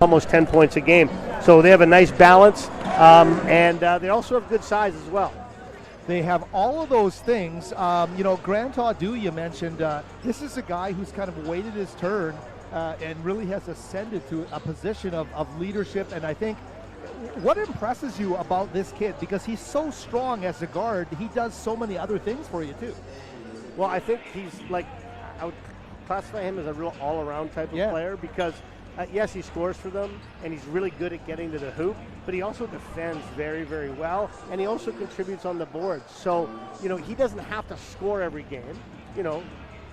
almost 10 points a game. So they have a nice balance, and they also have good size as well. They have all of those things. Grant Audu, you mentioned, this is a guy who's kind of waited his turn and really has ascended to a position of leadership. And I think what impresses you about this kid, because he's so strong as a guard, he does so many other things for you too. Well, I think he's I would classify him as a real all-around type of player, because yes, he scores for them, and he's really good at getting to the hoop, but he also defends very, very well, and he also contributes on the board. So, he doesn't have to score every game,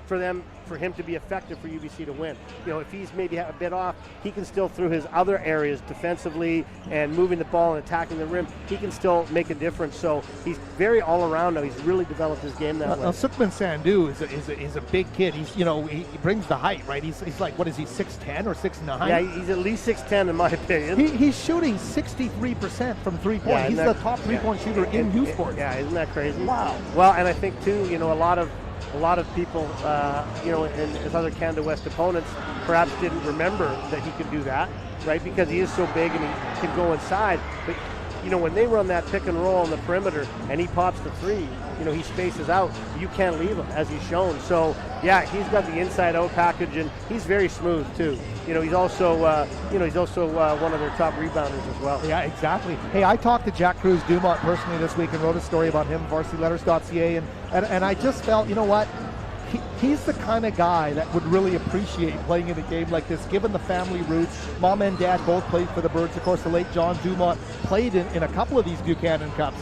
for him to be effective for UBC to win. If he's maybe a bit off, he can still, through his other areas defensively and moving the ball and attacking the rim, he can still make a difference. So he's very all around now. He's really developed his game that way. Now, Sukhman Sandhu is a big kid. He's he brings the height, right? He's like, what is he, 6'10" or 6'9"? Yeah, he's at least 6'10" in my opinion. He's shooting 63% from three-point. He's the top three-point shooter in youth sports. Yeah, isn't that crazy? Wow. Well, and I think too, a lot of people, and his other Canada West opponents perhaps didn't remember that he could do that, right? Because he is so big and he can go inside. But, when they run that pick and roll on the perimeter and he pops the three, he spaces out, you can't leave him, as he's shown. So, yeah, he's got the inside-out package, and he's very smooth, too. He's also, one of their top rebounders as well. Yeah, exactly. Hey, I talked to Jack Cruz-Dumont personally this week and wrote a story about him, varsityletters.ca, and I just felt, he's the kind of guy that would really appreciate playing in a game like this, given the family roots. Mom and dad both played for the Birds. Of course, the late John Dumont played in a couple of these Buchanan Cups.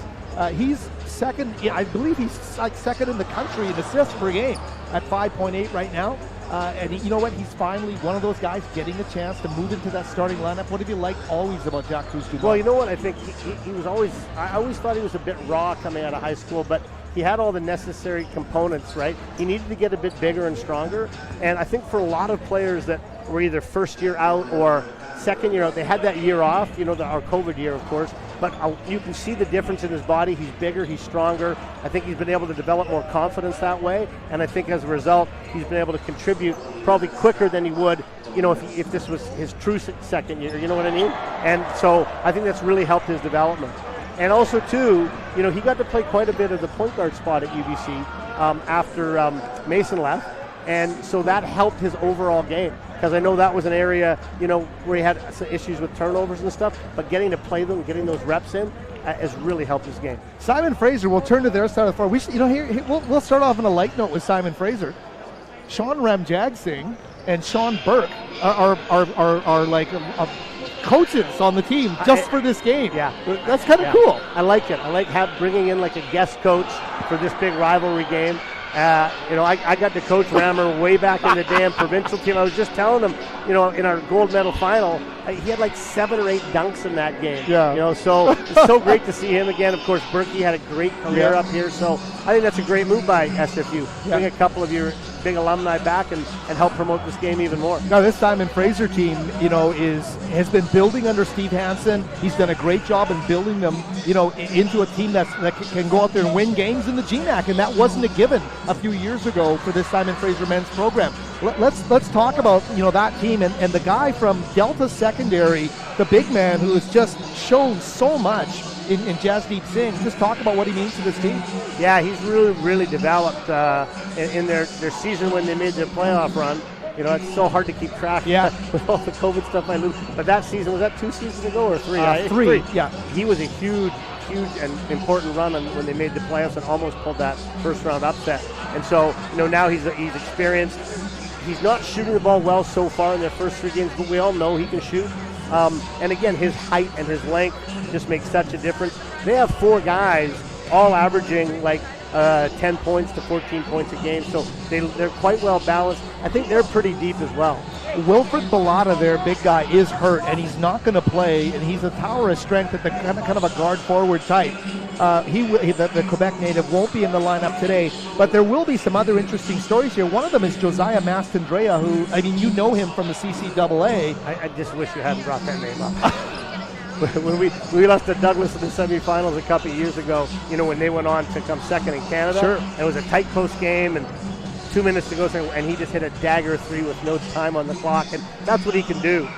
He's second, I believe he's second in the country in assists per game at 5.8 right now. And you know what? He's finally one of those guys getting a chance to move into that starting lineup. What have you liked always about Jack Cruz-Dumont? Well, you know what? I think he was always, I always thought he was a bit raw coming out of high school, but he had all the necessary components, right? He needed to get a bit bigger and stronger. And I think for a lot of players that were either first year out or second year out, they had that year off, our COVID year, of course. But you can see the difference in his body. He's bigger, he's stronger. I think he's been able to develop more confidence that way. And I think as a result, he's been able to contribute probably quicker than he would, if this was his true second year, you know what I mean? And so I think that's really helped his development. And also, too, he got to play quite a bit of the point guard spot at UBC after Mason left. And so that helped his overall game, because I know that was an area, where he had some issues with turnovers and stuff, but getting to play them, getting those reps in, has really helped his game. Simon Fraser, we'll turn to their side of the floor. We'll start off on a light note with Simon Fraser. Sean Ramjagsingh and Sean Burke are like coaches on the team just for this game. Yeah, that's kind of cool. I like it. I like bringing in like a guest coach for this big rivalry game. I got to coach Rammer way back in the damn provincial team. I was just telling him, in our gold medal final, he had like 7 or 8 dunks in that game. Yeah. So it's so great to see him again. Of course, Berkey had a great career up here, so I think that's a great move by SFU. Bring a couple of your big alumni back and help promote this game even more. Now, this Simon Fraser team, has been building under Steve Hansen. He's done a great job in building them, into a team that can go out there and win games in the GMAC, and that wasn't a given a few years ago for this Simon Fraser men's program. Let's talk about that team and the guy from Delta Secondary, the big man who has just shown so much in Jasdeep Singh. Just talk about what he means to this team. Yeah, he's really developed in their season when they made their playoff run. It's so hard to keep track with all the COVID stuff I lose. But that season, was that 2 seasons ago or 3? 3, yeah. He was a huge and important run when they made the playoffs and almost pulled that first round upset. And so, now he's experienced. He's not shooting the ball well so far in their first 3 games, but we all know he can shoot. And again, his height and his length just makes such a difference. They have 4 guys all averaging like 10 points to 14 points a game, so they're quite well balanced. I think they're pretty deep as well. Wilfred Bellotta, their big guy, is hurt, and he's not going to play, and he's a tower of strength at the kind of a guard-forward type. The Quebec native won't be in the lineup today, but there will be some other interesting stories here. One of them is Josiah Mastandrea, who, you know him from the CCAA. I just wish you hadn't brought that name up. When we lost to Douglas in the semifinals a couple of years ago, when they went on to come second in Canada, sure. And it was a tight, close game, and 2 minutes to go, and he just hit a dagger 3 with no time on the clock, and that's what he can do.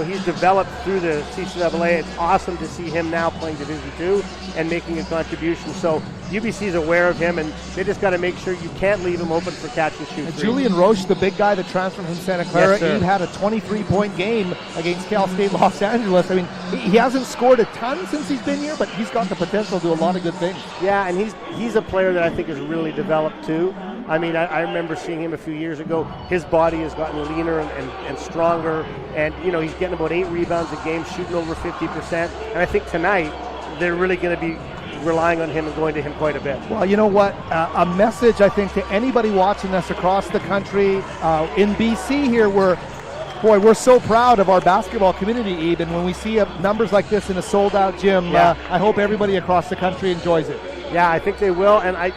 He's developed through the CCAA. It's awesome to see him now playing Division II and making a contribution. So UBC is aware of him, and they just got to make sure you can't leave him open for catch and shoot. Julian Roche, the big guy that transferred from Santa Clara, yes, he had a 23-point game against Cal State Los Angeles. I mean, he hasn't scored a ton since he's been here, but he's got the potential to do a lot of good things. Yeah, and he's a player that I think has really developed too. I mean, I remember seeing him a few years ago. His body has gotten leaner and stronger, and he's getting about 8 rebounds a game, shooting over 50%. And I think tonight they're really going to be relying on him and going to him quite a bit. Well, you know what? A message, I think, to anybody watching us across the country, in BC here, we're so proud of our basketball community, even when we see numbers like this in a sold-out gym. Yeah. I hope everybody across the country enjoys it. Yeah, I think they will, and I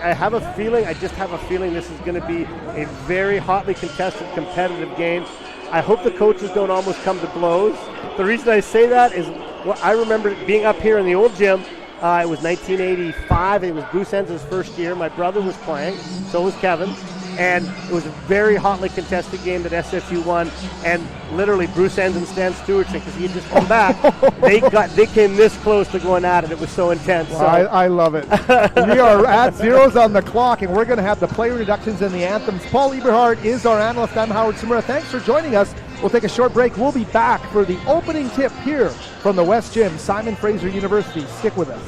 just have a feeling this is going to be a very hotly contested, competitive game. I hope the coaches don't almost come to blows. The reason I say that is, I remember being up here in the old gym. It was 1985. It was Bruce Enns' first year. My brother was playing, so was Kevin. And it was a very hotly contested game that SFU won. And literally, Bruce Enns and Stan Stewartson, because he had just come back, they came this close to going at it. It was so intense. Well, I love it. We are at zeros on the clock, and we're going to have the player introductions and the anthems. Paul Eberhardt is our analyst. I'm Howard Samura. Thanks for joining us. We'll take a short break. We'll be back for the opening tip here from the West Gym, Simon Fraser University. Stick with us.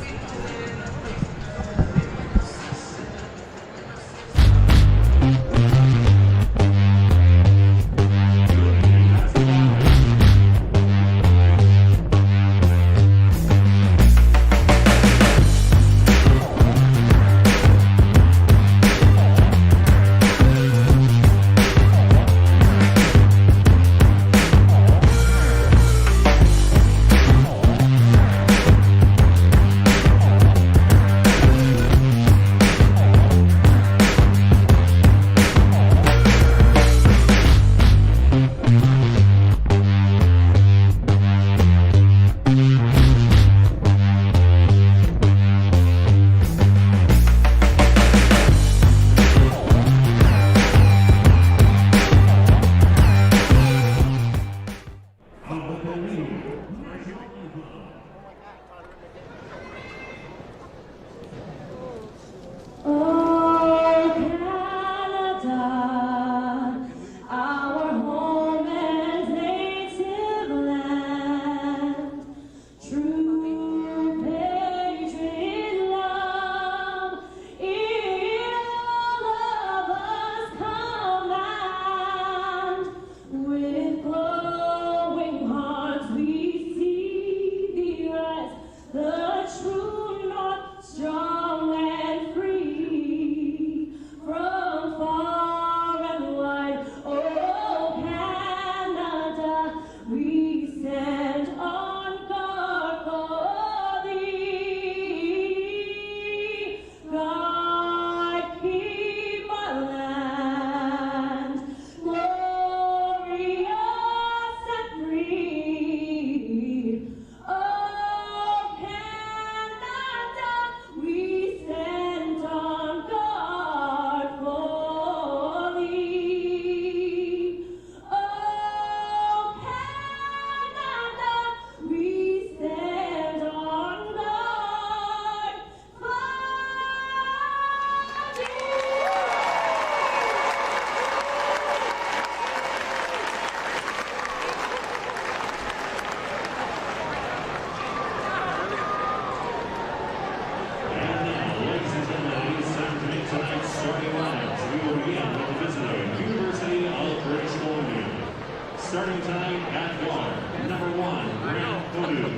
Starting tonight at guard, number 1, Grant Hodu.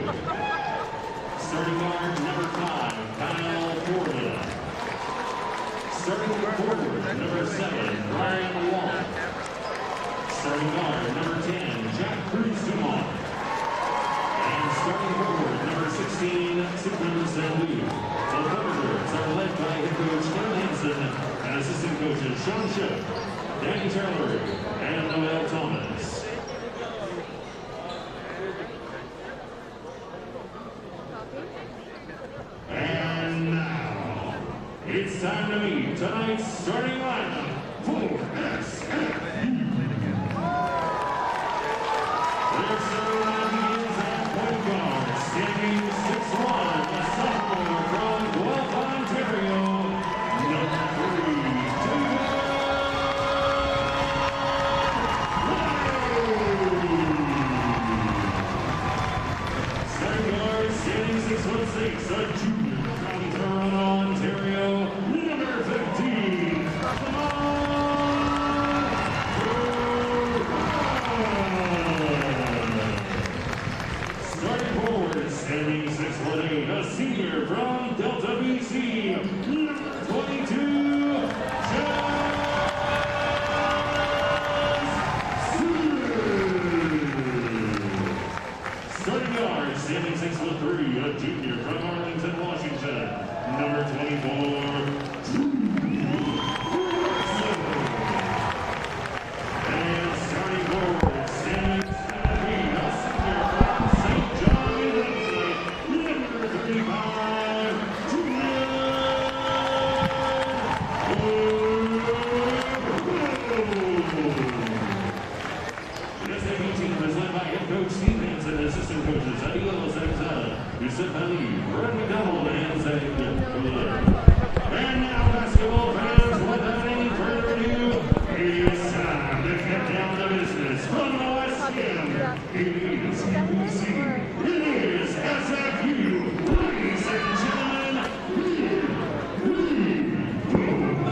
Starting guard, number 5, Kyle Forman. Starting forward, number 7, Brian Wall. Starting guard, number 10, Jack Cruz-Dumont. And starting forward, number 16, Sukun Sandu. The Thunderbirds are led by head coach Ken Hansen and assistant coaches Sean Shook, Danny Taylor, and Noel Thomas. And now, it's time to meet tonight's starting lineup for SFU. Their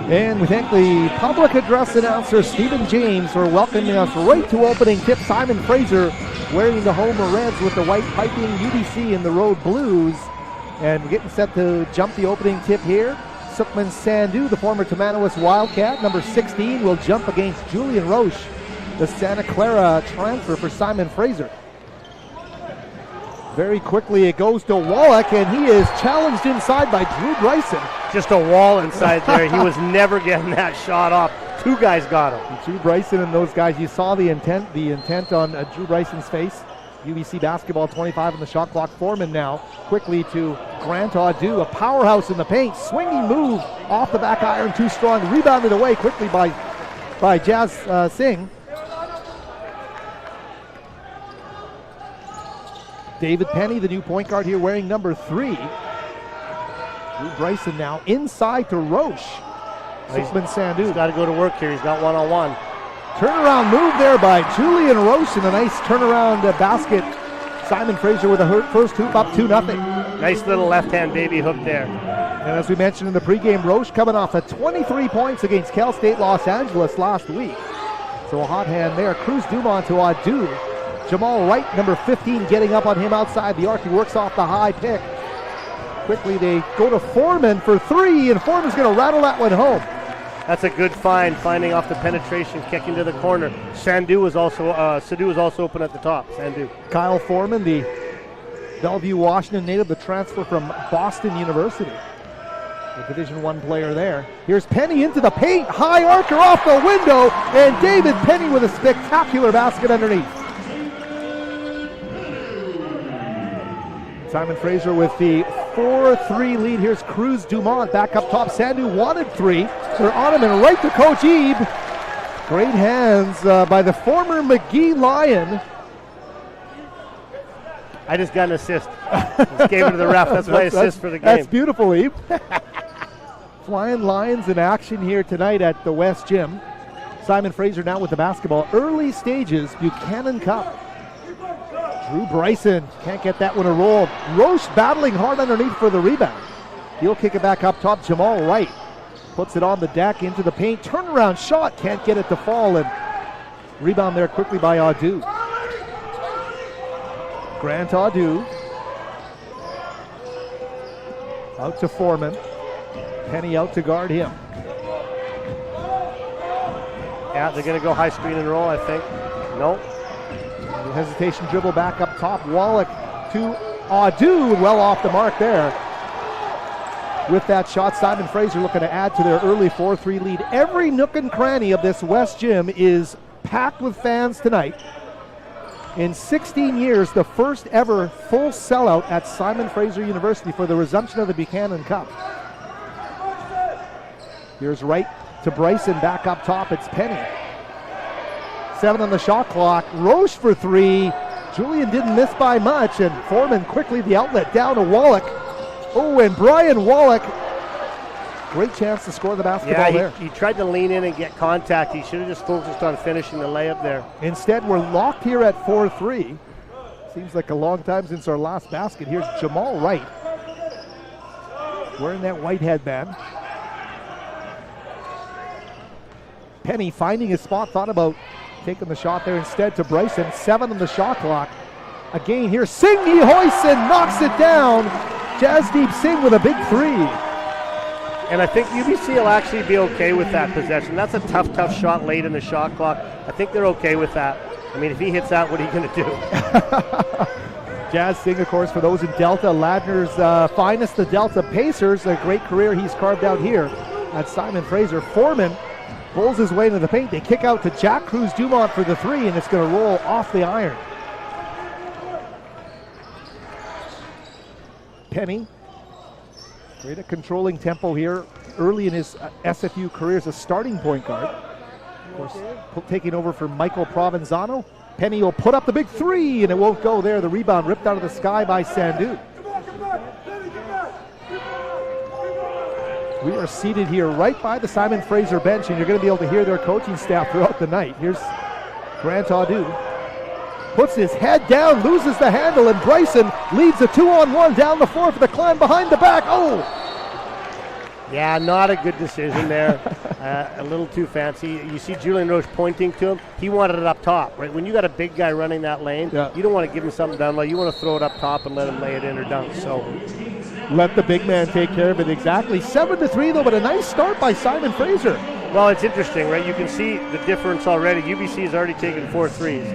And we thank the public address announcer, Stephen James, for welcoming us right to opening tip. Simon Fraser wearing the Homer Reds with the white piping, UBC in the road blues. And we're getting set to jump the opening tip here. Sukhman Sandhu, the former Tammanawis Wildcat, number 16, will jump against Julian Roche, the Santa Clara transfer for Simon Fraser. Very quickly it goes to Wallach, and he is challenged inside by Drew Bryson. Just a wall inside there. He was never getting that shot off. Two guys got him. Drew Bryson and those guys, you saw the intent on Drew Bryson's face. UBC basketball 25 on the shot clock. Foreman now quickly to Grant Audu, a powerhouse in the paint. Swinging move off the back iron, too strong. Rebounded away quickly by Jazz Singh. David Penny, the new point guard here, wearing number 3. Drew Bryson now inside to Roche. Sukhman Sandhu. He's got to go to work here. He's got one-on-one. Turnaround move there by Julian Roche, and a nice turnaround basket. Simon Fraser with a first hoop, up 2-0. Nice little left-hand baby hook there. And as we mentioned in the pregame, Roche coming off of 23 points against Cal State Los Angeles last week. So a hot hand there. Cruz Dumont to Audu. Jamal Wright, number 15, getting up on him outside the arc. He works off the high pick. Quickly they go to Foreman for 3, and Foreman's going to rattle that one home. That's a good find, finding off the penetration, kicking to the corner. Sandhu was also open at the top. Sandhu. Kyle Foreman, the Bellevue, Washington native, the transfer from Boston University. The Division I player there. Here's Penny into the paint, high archer off the window, and David Penny with a spectacular basket underneath. Simon Fraser with the 4-3 lead. Here's Cruz Dumont back up top. Sandhu wanted 3. They're on him and right to Coach Ebe. Great hands by the former McGee Lion. I just got an assist. Just gave it to the ref. That's my assist for the game. That's beautiful, Ebe. Flying Lions in action here tonight at the West Gym. Simon Fraser now with the basketball. Early stages, Buchanan Cup. Drew Bryson can't get that one to roll. Roche battling hard underneath for the rebound. He'll kick it back up top. Jamal Wright puts it on the deck into the paint. Turnaround shot, can't get it to fall, and rebound there quickly by Audu. Grant Audu out to Foreman. Penny out to guard him. Yeah, they're going to go high screen and roll, I think. Nope. The hesitation dribble back up top. Wallach to Audu, well off the mark there. With that shot, Simon Fraser looking to add to their early 4-3 lead. Every nook and cranny of this West Gym is packed with fans tonight. In 16 years, the first ever full sellout at Simon Fraser University for the resumption of the Buchanan Cup. Here's Wright to Bryson, back up top. It's Penny. 7 on the shot clock. Roche for 3. Julian didn't miss by much, and Foreman quickly the outlet down to Wallach. Oh, and Brian Wallach. Great chance to score the basketball there. He tried to lean in and get contact. He should have just focused on finishing the layup there. Instead, we're locked here at 4-3. Seems like a long time since our last basket. Here's Jamal Wright wearing that white headband. Penny finding his spot, thought about taking the shot there instead to Bryson. 7 on the shot clock. Again here, Singh, he hoists and knocks it down. Jasdeep Singh with a big 3. And I think UBC will actually be okay with that possession. That's a tough shot late in the shot clock. I think they're okay with that. I mean, if he hits that, what are you going to do? Jazz Singh, of course, for those in Delta, Ladner's finest, the Delta Pacers. A great career he's carved out here at Simon Fraser. Foreman pulls his way into the paint. They kick out to Jack Cruz Dumont for the 3, and it's going to roll off the iron. Penny, great at controlling tempo here early in his SFU career as a starting point guard. Of course, taking over for Michael Provenzano. Penny will put up the big 3, and it won't go there. The rebound ripped out of the sky by Sandhu. We are seated here right by the Simon Fraser bench, and you're going to be able to hear their coaching staff throughout the night. Here's Grant Audu. Puts his head down, loses the handle, and Bryson leads a 2-on-1 down the floor for the climb behind the back. Oh! Yeah, not a good decision there. A little too fancy. You see Julian Roche pointing to him. He wanted it up top, right? When you got a big guy running that lane, you don't want to give him something down low. You want to throw it up top and let him lay it in or dunk. So let the big man take care of it. Exactly. 7-3 though, but a nice start by Simon Fraser. Well, it's interesting, right? You can see the difference already. UBC has already taken 4 threes.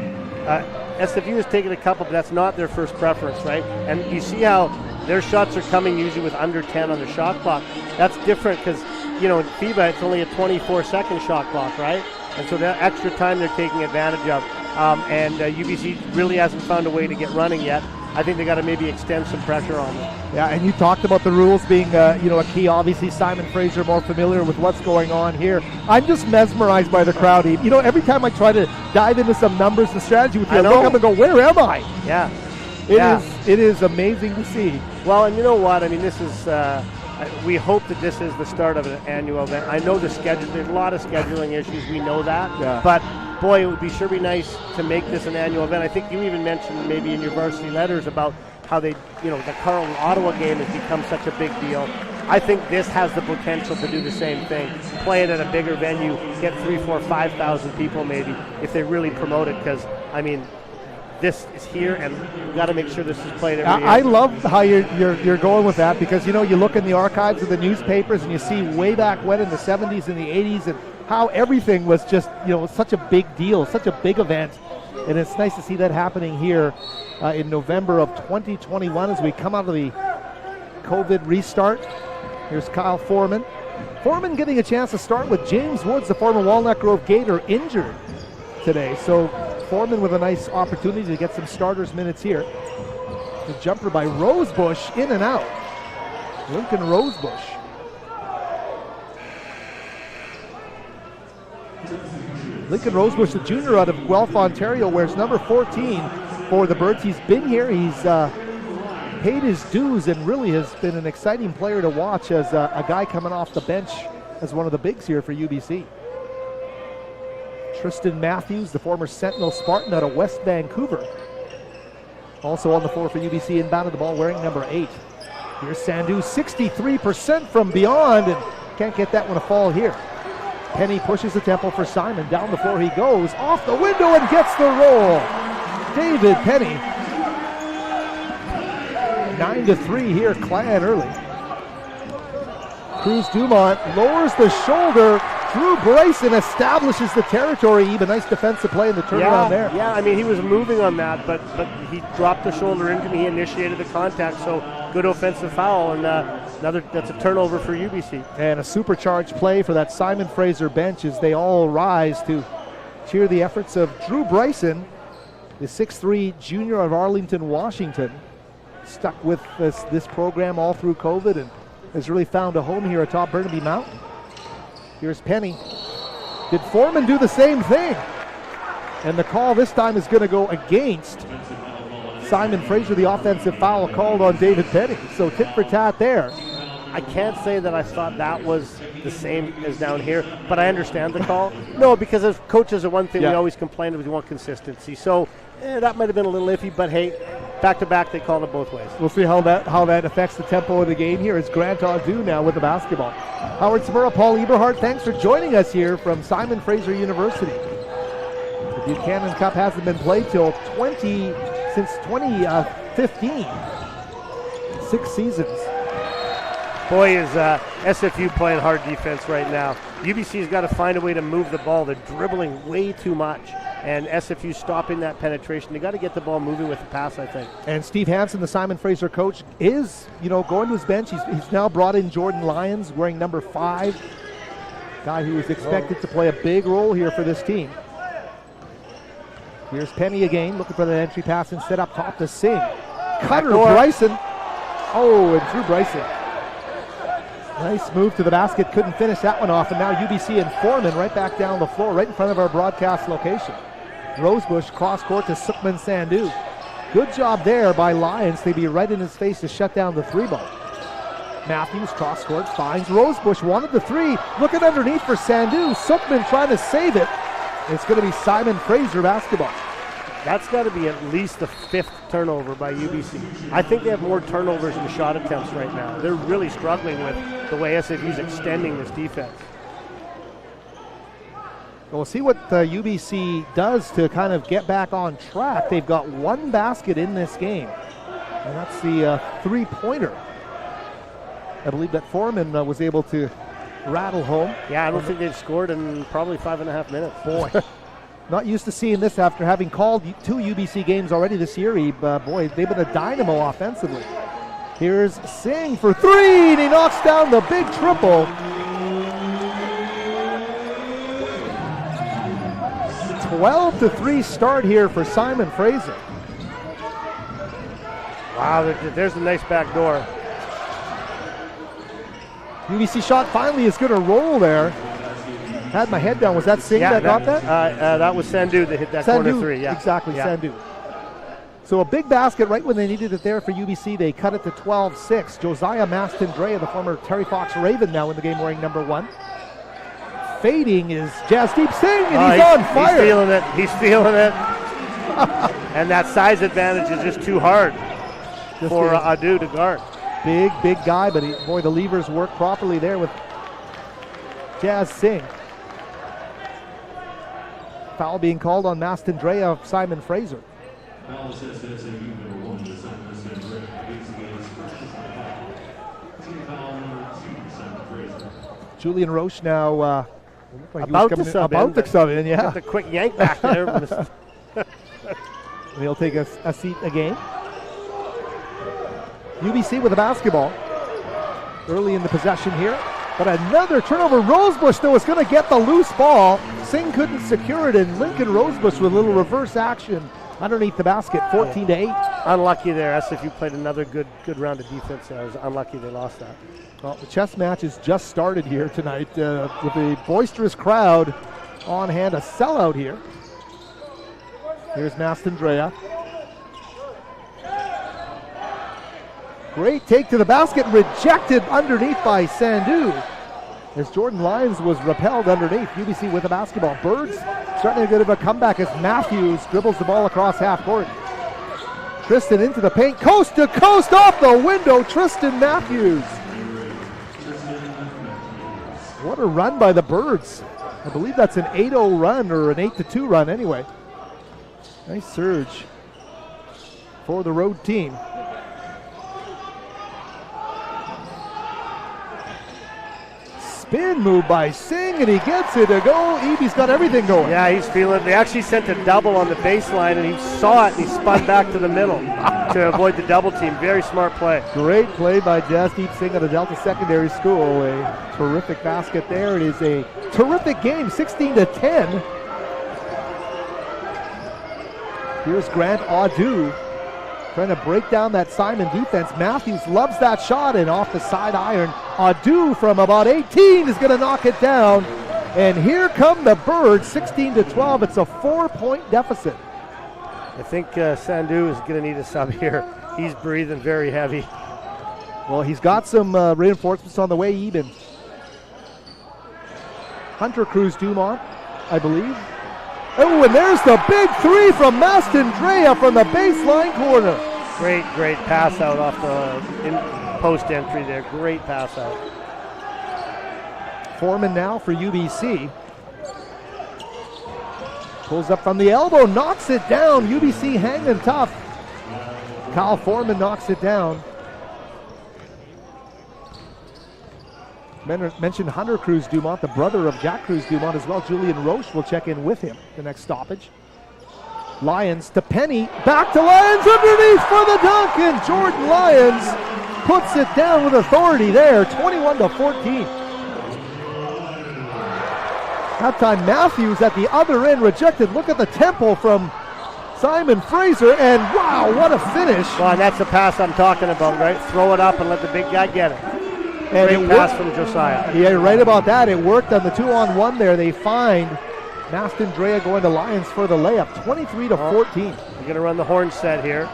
SFU has taken a couple, but that's not their first preference, right? And you see how their shots are coming usually with under 10 on the shot clock. That's different because, you know, in FIBA, it's only a 24-second shot clock, right? And so that extra time they're taking advantage of. And UBC really hasn't found a way to get running yet. I think they got to maybe extend some pressure on them. Yeah, and you talked about the rules being, a key. Obviously, Simon Fraser more familiar with what's going on here. I'm just mesmerized by the crowd. You know, every time I try to dive into some numbers and strategy with you, I look up and go, where am I? Yeah. It is amazing to see. Well, and you know what? I mean, this is, we hope that this is the start of an annual event. I know there's a lot of scheduling issues. We know that. Yeah. But, boy, it would be nice to make this an annual event. I think you even mentioned maybe in your varsity letters about how they, the Carleton-Ottawa game has become such a big deal. I think this has the potential to do the same thing. Play it at a bigger venue, get 3,000, 4,000, 5,000 people maybe if they really promote it. Because, I mean, this is here, and we've got to make sure this is played every year. I love how you're going with that because, you look in the archives of the newspapers and you see way back when in the 70s and the 80s and how everything was just, such a big deal, such a big event. And it's nice to see that happening here in November of 2021 as we come out of the COVID restart. Here's Kyle Foreman. Foreman getting a chance to start with James Woods, the former Walnut Grove Gator, injured today. So Foreman with a nice opportunity to get some starters minutes here. The jumper by Rosebush, in and out. Lincoln Rosebush. Lincoln Rosebush, the junior out of Guelph, Ontario, wears number 14 for the Birds. He's been here. He's paid his dues and really has been an exciting player to watch as a guy coming off the bench as one of the bigs here for UBC. Tristan Matthews, the former Sentinel Spartan out of West Vancouver. Also on the floor for UBC, inbounded the ball wearing number 8. Here's Sandu, 63% from beyond, and can't get that one to fall here. Penny pushes the tempo for Simon. Down the floor he goes, off the window and gets the roll. David Penny. 9-3 here, Clan early. Cruz Dumont lowers the shoulder. Drew Bryson establishes the territory. Even nice defensive play in the turnaround there. Yeah, I mean, he was moving on that, but he dropped the shoulder into me. He initiated the contact, so good offensive foul, and that's a turnover for UBC. And a supercharged play for that Simon Fraser bench as they all rise to cheer the efforts of Drew Bryson, the 6'3 junior of Arlington, Washington. Stuck with this program all through COVID and has really found a home here atop Burnaby Mountain. Here's Penny. Did Foreman do the same thing? And the call this time is going to go against Simon Fraser, the offensive foul called on David Penny. So tit for tat there. I can't say that I thought that was the same as down here, but I understand the call. No, because as coaches, the one thing we always complain of is we want consistency. So that might have been a little iffy, but hey, back-to-back, they called it both ways. We'll see how that affects the tempo of the game here. It's Grant Audu now with the basketball. Howard Samura, Paul Eberhardt, thanks for joining us here from Simon Fraser University. The Buchanan Cup hasn't been played since 2015. 6 seasons. Boy, is SFU playing hard defense right now. UBC's got to find a way to move the ball. They're dribbling way too much. And SFU stopping that penetration. They got to get the ball moving with the pass, I think. And Steve Hansen, the Simon Fraser coach, is, going to his bench. He's now brought in Jordan Lyons, wearing number 5. Guy who is expected to play a big role here for this team. Here's Penny again, looking for the entry pass and set up top to Singh. Cutter, Bryson. Oh, and through Bryson. Nice move to the basket, couldn't finish that one off, and now UBC and Foreman right back down the floor, right in front of our broadcast location. Rosebush cross court to Sukhman Sandhu. Good job there by Lyons. They'd be right in his face to shut down the 3-ball. Matthews cross court finds Rosebush, wanted the 3, looking underneath for Sandhu. Sukhman trying to save it. It's going to be Simon Fraser basketball. That's got to be at least the 5th turnover by UBC. I think they have more turnovers than shot attempts right now. They're really struggling with the way SFU's extending this defense. We'll see what UBC does to kind of get back on track. They've got one basket in this game, and that's the three-pointer. I believe that Foreman was able to rattle home. Yeah, I don't think they've scored in probably 5.5 minutes. Boy, not used to seeing this after having called 2 UBC games already this year. Boy, they've been a dynamo offensively. Here's Singh for three, and he knocks down the big triple. 12-3 start here for Simon Fraser. Wow, there's a nice back door. UBC shot finally is going to roll there. Had my head down. Was that Singh that got that? That was Sandhu that hit that corner three. Yeah, exactly, Sandhu. So a big basket right when they needed it there for UBC. They cut it to 12-6. Josiah Mastandrea, the former Terry Fox Raven, now in the game wearing number 1. Fading is Jasdeep Singh, and he's on fire. He's feeling it. He's feeling it. And that size advantage is just too hard for Adu to guard. Big guy, but boy, the levers work properly there with Jazz Singh. Foul being called on Mastandrea of Simon Fraser. Foul says SFU number 1 to Simon Fraser. Team foul number 2 to Simon Fraser. Julian Roche now about to sub in, yeah. Got the quick yank back there. He'll take a seat again. UBC with the basketball early in the possession here. But another turnover. Rosebush, though, is going to get the loose ball. Singh couldn't secure it, and Lincoln Rosebush with a little reverse action underneath the basket, 14-8. Unlucky there. SFU played another good round of defense. I was unlucky they lost that. Well, the chess match has just started here tonight with a boisterous crowd on hand, a sellout here. Here's Mastandrea. Great take to the basket, rejected underneath by Sandhu. As Jordan Lyons was repelled underneath. UBC with the basketball. Birds starting a bit of a comeback as Matthews dribbles the ball across half court. Tristan into the paint, coast to coast off the window, Tristan Matthews. What a run by the Birds. I believe that's an 8-0 run or an 8-2 run anyway. Nice surge for the road team. Spin move by Singh, and he gets it to go. Eby's got everything going. Yeah, he's feeling it. They actually sent a double on the baseline, and he saw it, and he spun back to the middle to avoid the double team. Very smart play. Great play by Jasdeep Singh of the Delta Secondary School. A terrific basket there. It is a terrific game, 16-10. Here's Grant Adu trying to break down that Simon defense. Matthews loves that shot, and off the side iron, Adu from about 18 is going to knock it down. And here come the Birds, 16-12. It's a 4-point deficit. I think Sandhu is going to need a sub here. He's breathing very heavy. Well, he's got some reinforcements on the way even. Hunter Cruz Dumont, I believe. Oh, and there's the big three from Mastandrea from the baseline corner. Great pass out off the post entry there. Great pass out. Foreman now for UBC. Pulls up from the elbow, knocks it down. UBC hanging tough. Kyle Foreman knocks it down. Mentioned Hunter Cruz Dumont, the brother of Jack Cruz Dumont as well. Julian Roche will check in with him the next stoppage. Lyons to Penny, back to Lyons underneath for the dunk, and Jordan Lyons puts it down with authority there, 21-14. That time Matthews at the other end rejected. Look at the tempo from Simon Fraser, and wow, what a finish. Well, and that's the pass I'm talking about, right? Throw it up and let the big guy get it. And great pass from Josiah. Yeah, right about that. It worked on the 2-on-1 there. They find Mastandrea going to Lyons for the layup, 23-14. You're going to run the horn set here.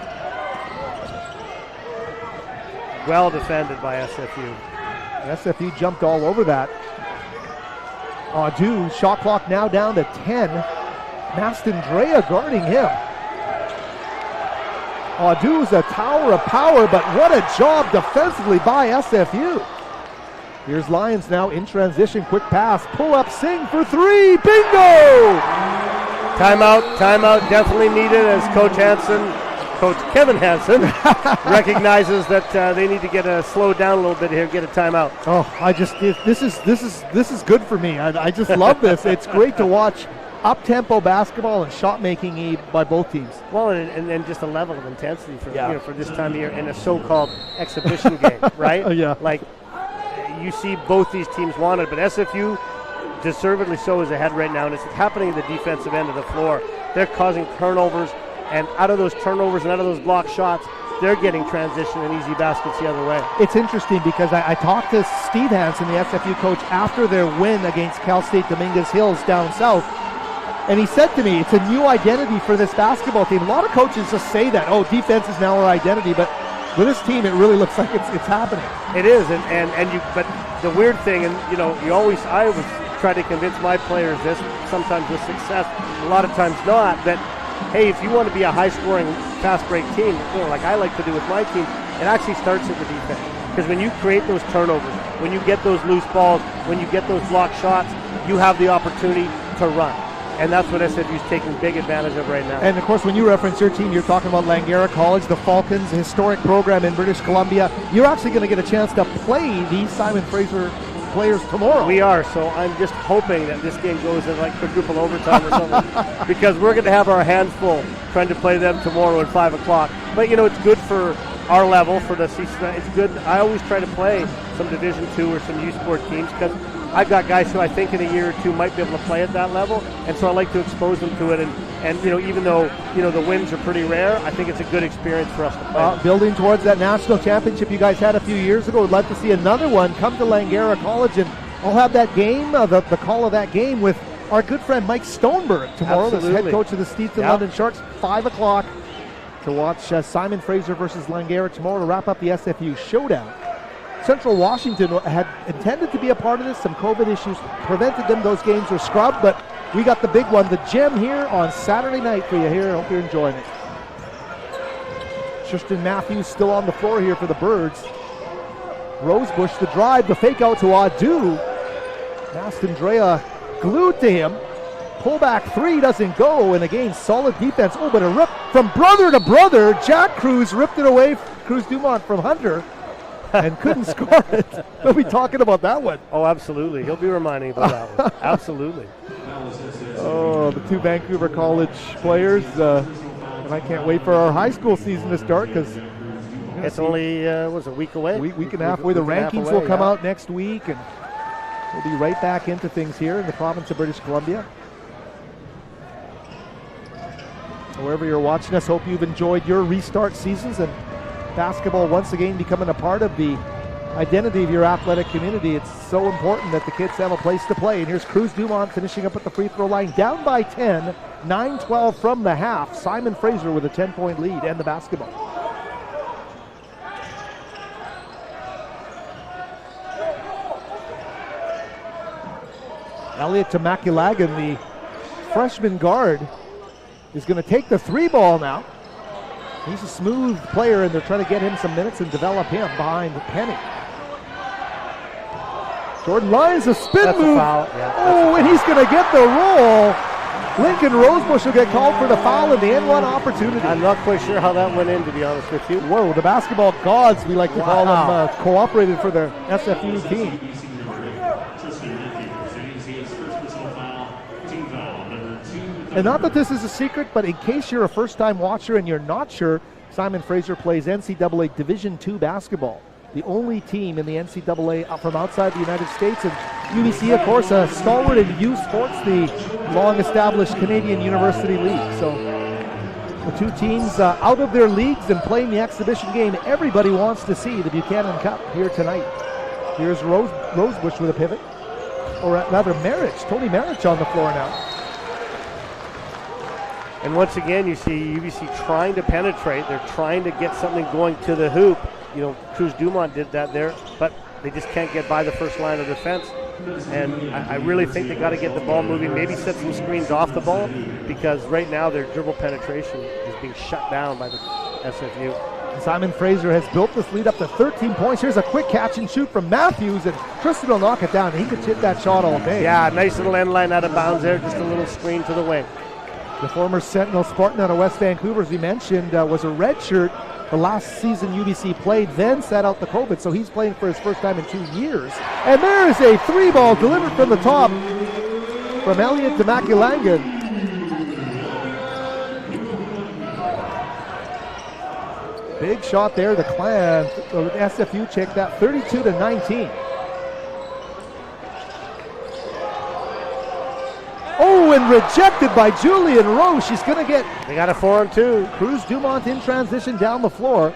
Well defended by SFU. SFU jumped all over that. Adu, shot clock now down to 10. Mastandrea guarding him. Adu's a tower of power, but what a job defensively by SFU. Here's Lyons now in transition, quick pass, pull up, sing for three, bingo! Timeout definitely needed as Coach Kevin Hansen recognizes that they need to get slow down a little bit here, get a timeout. This is good for me. I just love this. It's great to watch up-tempo basketball and shot making by both teams. Well, and just a level of intensity for this time of year in a so-called exhibition game, right? Yeah. Like you see both these teams want it, but SFU deservedly so is ahead right now, and it's happening at the defensive end of the floor. They're causing turnovers, and out of those turnovers and out of those block shots, they're getting transition and easy baskets the other way. It's interesting because I talked to Steve Hansen, the SFU coach, after their win against Cal State Dominguez Hills down south, and he said to me, it's a new identity for this basketball team. A lot of coaches just say that, defense is now our identity, but with this team, it really looks like it's happening. It is, but the weird thing, I always try to convince my players this, sometimes with success, a lot of times not, that, hey, if you want to be a high-scoring, fast-break team, like I like to do with my team, it actually starts at the defense. Because when you create those turnovers, when you get those loose balls, when you get those block shots, you have the opportunity to run. And that's what SFU is taking big advantage of right now. And, of course, when you reference your team, you're talking about Langara College, the Falcons, a historic program in British Columbia. You're actually going to get a chance to play these Simon Fraser players tomorrow. We are, so I'm just hoping that this game goes in like quadruple overtime or something because we're going to have our hands full trying to play them tomorrow at 5 o'clock. But, it's good for our level, for the season. It's good. I always try to play some Division II or some U-Sport teams because I've got guys who I think in a year or two might be able to play at that level, and so I like to expose them to it. And even though the wins are pretty rare, I think it's a good experience for us to play. Building towards that national championship you guys had a few years ago, we'd like to see another one come to Langara College, and I'll have that game, the call of that game with our good friend Mike Stoneberg tomorrow, the head coach of the Stevenson London Sharks, 5 o'clock to watch Simon Fraser versus Langara tomorrow to wrap up the SFU Showdown. Central Washington had intended to be a part of this. Some COVID issues prevented them. Those games were scrubbed, but we got the big one, the gem here on Saturday night for you here. I hope you're enjoying it. Tristan Matthews still on the floor here for the Birds. Rosebush, the drive, the fake out to Adu. Mastandrea glued to him. Pullback three doesn't go, and again, solid defense. But a rip from brother to brother. Jack Cruz ripped it away, Cruz Dumont from Hunter, and couldn't score it. We'll be talking about that one. Oh, absolutely. He'll be reminding about that one. Absolutely. The two Vancouver College players, and I can't wait for our high school season to start because it's only a week away. Week and a half away. The rankings will come out next week, and we'll be right back into things here in the province of British Columbia. Wherever you're watching us, hope you've enjoyed your restart seasons and basketball once again becoming a part of the identity of your athletic community. It's so important that the kids have a place to play. And here's Cruz Dumont finishing up at the free throw line, down by 10, 9-12 from the half. Simon Fraser with a 10-point lead and the basketball. Elliot Tamakulagan, the freshman guard, is going to take the three ball now. He's a smooth player, and they're trying to get him some minutes and develop him behind Penny. Jordan Lyons, a spin move. And he's going to get the roll. Lincoln Rosebush will get called for the foul in the N1 opportunity. I'm not quite sure how that went in, to be honest with you. Whoa, the basketball gods, we like to call them, cooperated for the SFU team. And not that this is a secret, but in case you're a first-time watcher and you're not sure, Simon Fraser plays NCAA Division II basketball, the only team in the NCAA from outside the United States. And UBC, of course, a stalwart in youth sports, the long-established Canadian University League. So the two teams out of their leagues and playing the exhibition game everybody wants to see, the Buchanan Cup, here tonight. Here's Rosebush with a pivot, or rather Marich, Tony Marich on the floor now. And once again, you see UBC trying to penetrate. They're trying to get something going to the hoop. Cruz Dumont did that there, but they just can't get by the first line of defense. And I really think they got to get the ball moving, maybe set some screens off the ball, because right now their dribble penetration is being shut down by the SFU. Simon Fraser has built this lead up to 13 points. Here's a quick catch and shoot from Matthews, and Tristan will knock it down. He could hit that shot all day. Yeah, nice little end line out of bounds there, just a little screen to the wing. The former Sentinel Spartan out of West Vancouver, as we mentioned, was a redshirt the last season UBC played, then sat out the COVID, so he's playing for his first time in 2 years. And there is a 3-ball delivered from the top from Elliot to Maculangan. Big shot there, the Clan, the SFU check that 32-19. Oh, and rejected by Julian Rowe. She's going to get... They got a 4-on-2. Cruz Dumont in transition down the floor.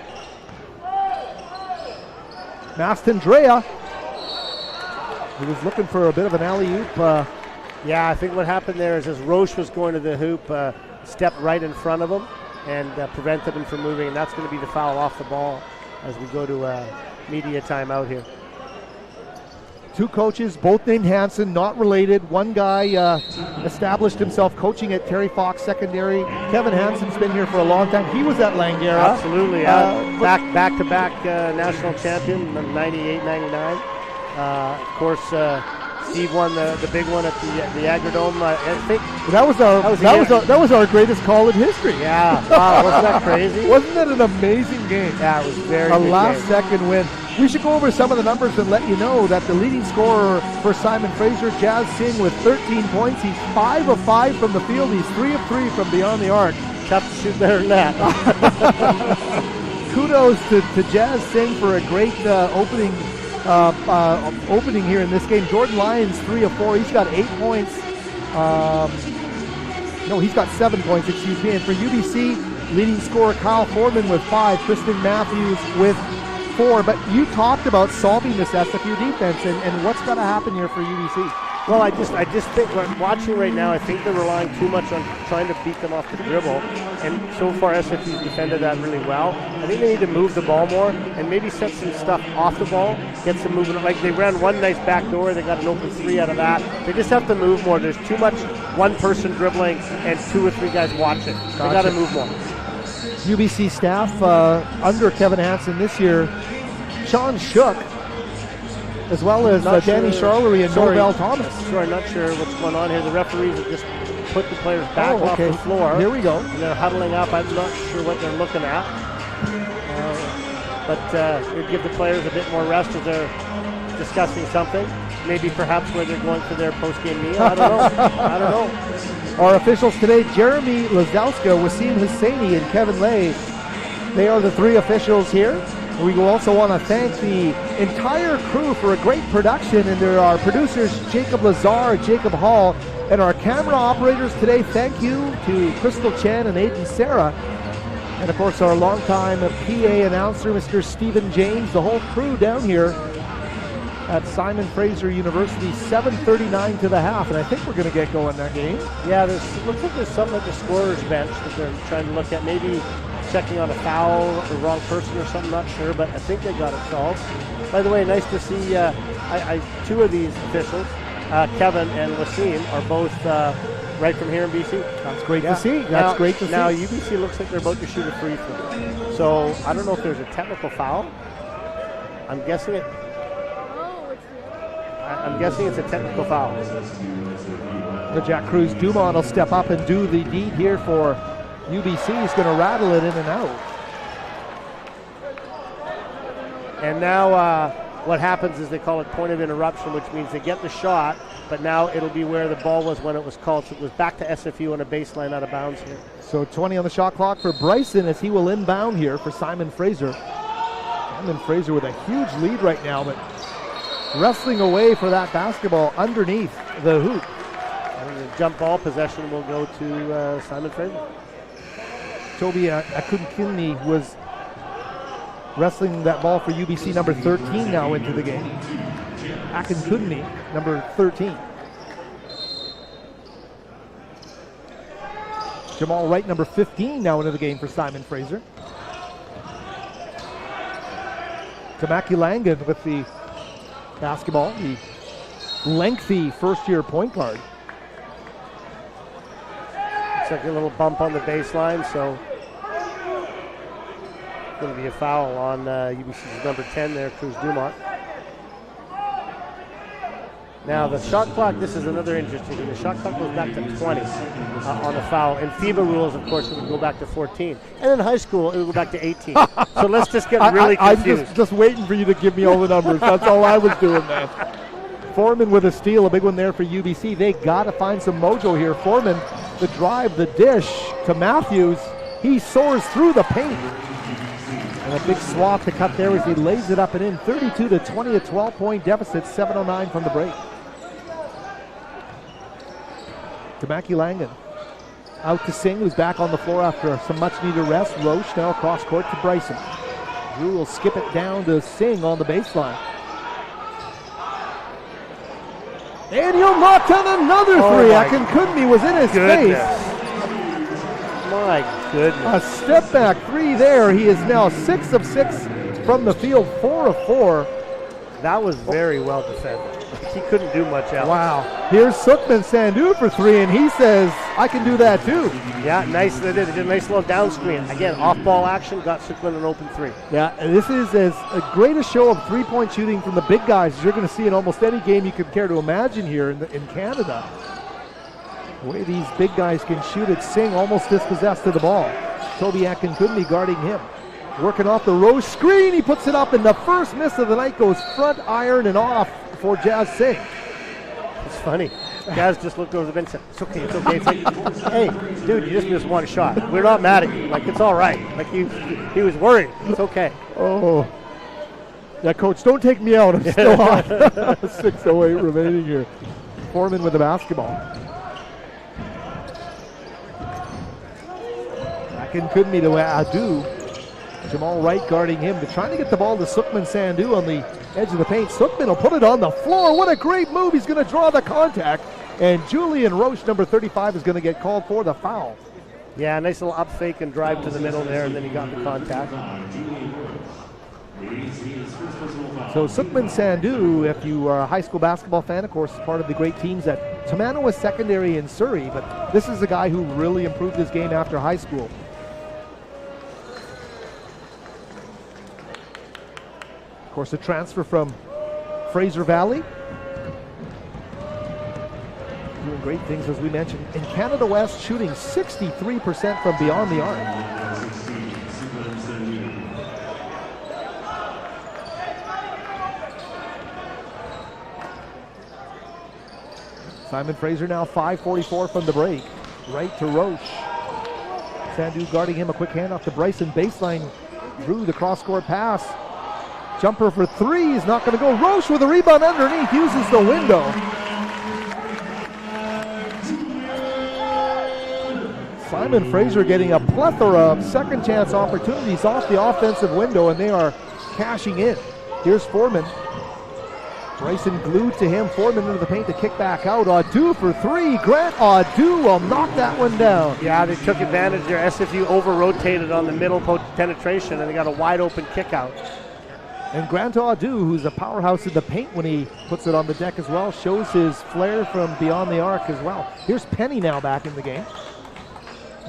Mastandrea. He was looking for a bit of an alley-oop. Yeah, I think what happened there is as Roche was going to the hoop, stepped right in front of him and prevented him from moving, and that's going to be the foul off the ball as we go to media timeout here. Two coaches, both named Hansen, not related. One guy established himself coaching at Terry Fox Secondary. Kevin Hansen's been here for a long time. He was at Langara. Absolutely. Back-to-back national champion in 98, 99. Of course, Steve won the big one at the Agrodome. I think that was our greatest call in history. Yeah, wow, wasn't that crazy? Wasn't that an amazing game? Yeah, it was very a good last-second win. We should go over some of the numbers and let you know that the leading scorer for Simon Fraser, Jazz Singh, with 13 points. He's 5 of 5 from the field. He's 3 of 3 from beyond the arc. Tough to shoot better than that. Kudos to Jazz Singh for a great opening here in this game. Jordan Lyons, 3 of 4. He's got 8 points. He's got 7 points, excuse me. And for UBC, leading scorer Kyle Foreman with 5. Tristan Matthews with 4. But you talked about solving this SFU defense and what's got to happen here for UBC. Well, I just think, watching right now, I think they're relying too much on trying to beat them off the dribble, and so far SFU's defended that really well. I think they need to move the ball more and maybe set some stuff off the ball, get some movement. Like they ran one nice back door, they got an open 3 out of that. They just have to move more. There's too much one person dribbling and 2 or 3 guys watching. They got to move more. UBC staff under Kevin Hansen this year, Sean Shook, as well as Danny Charlery and Norvell Thomas. I'm not sure what's going on here. The referees have just put the players back off the floor. Here we go. And they're huddling up. I'm not sure what they're looking at. But it would give the players a bit more rest as they're discussing something. Maybe perhaps where they're going for their post-game meal. I don't know. Our officials today, Jeremy Lazowska, Wasim Husseini, and Kevin Lay. They are the 3 officials here. We also want to thank the entire crew for a great production, and there are producers Jacob Lazar, Jacob Hall, and our camera operators today. Thank you to Crystal Chen and Aiden Sarah, and of course our longtime PA announcer, Mr. Stephen James, the whole crew down here at Simon Fraser University. 7:39 to the half, and I think we're going to get going that game. Yeah, looks like there's something at the scorer's bench that they're trying to look at. Maybe checking on a foul or wrong person or something, not sure, but I think they got it solved. By the way, nice to see 2 of these officials, Kevin and Wasim, are both right from here in BC. That's great to see. That's great to see. Now UBC looks like they're about to shoot a free throw. So I don't know if there's a technical foul. I'm guessing it's a technical foul. The Jack Cruz Dumont will step up and do the deed here for UBC. Is going to rattle it in and out. And now what happens is they call it point of interruption, which means they get the shot, but now it'll be where the ball was when it was called. So it was back to SFU on a baseline out of bounds here. So 20 on the shot clock for Bryson as he will inbound here for Simon Fraser. Simon Fraser with a huge lead right now, but wrestling away for that basketball underneath the hoop. And the jump ball possession will go to Simon Fraser. Toby Akunkinni was wrestling that ball for UBC, number 13 now into the game. Akunkinni, number 13. Jamal Wright, number 15 now into the game for Simon Fraser. Tamaki Langan with the basketball, the lengthy first-year point guard. Looks like a little bump on the baseline, so going to be a foul on UBC's number 10 there, Cruz Dumont. Now the shot clock, this is another interesting thing. The shot clock goes back to 20 on the foul. In FIBA rules, of course, it would go back to 14. And in high school, it would go back to 18. So let's just get really confused. I'm just waiting for you to give me all the numbers. That's all I was doing, man. Foreman with a steal, a big one there for UBC. They got to find some mojo here. Foreman, the drive, the dish to Matthews. He soars through the paint. And a big swath to cut there as he lays it up and in. 32-20, a 12-point deficit, 7:09 from the break. Tamaki Langan out to Singh, who's back on the floor after some much-needed rest. Roche now across court to Bryson. Drew will skip it down to Singh on the baseline. And he'll knock down another three. Akinkunmi was in his face. My goodness. A step back three there. He is now 6 of 6 from the field, 4 of 4. That was very well defended. He couldn't do much else. Wow. Here's Sukhman Sandhu for three, and he says, I can do that too. Yeah, nice. They did a nice little down screen. Again, off-ball action, got Sukhman an open three. Yeah, and this is as great a show of three-point shooting from the big guys as you're going to see in almost any game you could care to imagine here in Canada. The way these big guys can shoot it, Singh almost dispossessed of the ball. Toby Akinkunmi guarding him. Working off the Roche screen, he puts it up, and the first miss of the night goes front iron and off for Jazz Singh. It's funny. Jazz just looked over the bench and said, it's okay. It's like, hey, dude, you just missed one shot. We're not mad at you. Like, it's all right. Like, he was worried. It's okay. Oh. Yeah, coach, don't take me out. I'm still hot. 6:08 remaining here. Foreman with the basketball. Akinkunmi to Adu. Jamal Wright guarding him. They're trying to get the ball to Sukhman Sandhu on the edge of the paint. Sukhman will put it on the floor. What a great move. He's going to draw the contact. And Julian Roche, number 35, is going to get called for the foul. Yeah, nice little up fake and drive to the middle there, and then he got the contact. So Sukhman Sandhu, if you are a high school basketball fan, of course, part of the great teams at Tamanawa Secondary in Surrey. But this is a guy who really improved his game after high school. Of course, a transfer from Fraser Valley. Doing great things, as we mentioned. In Canada West, shooting 63% from beyond the arc. Simon Fraser now 5:44 from the break. Right to Roche. Sandhu guarding him, a quick handoff to Bryson. Baseline, Drew the cross-court pass. Jumper for three is not going to go. Roche with a rebound underneath, uses the window. Simon Fraser getting a plethora of second chance opportunities off the offensive window, and they are cashing in. Here's Foreman. Bryson glued to him. Foreman into the paint to kick back out. Adu for three. Grant Adu will knock that one down. Yeah, they took advantage there. SFU over-rotated on the middle penetration, and they got a wide-open kick out. And Grant Adu, who's a powerhouse in the paint when he puts it on the deck as well, shows his flair from beyond the arc as well. Here's Penny now back in the game.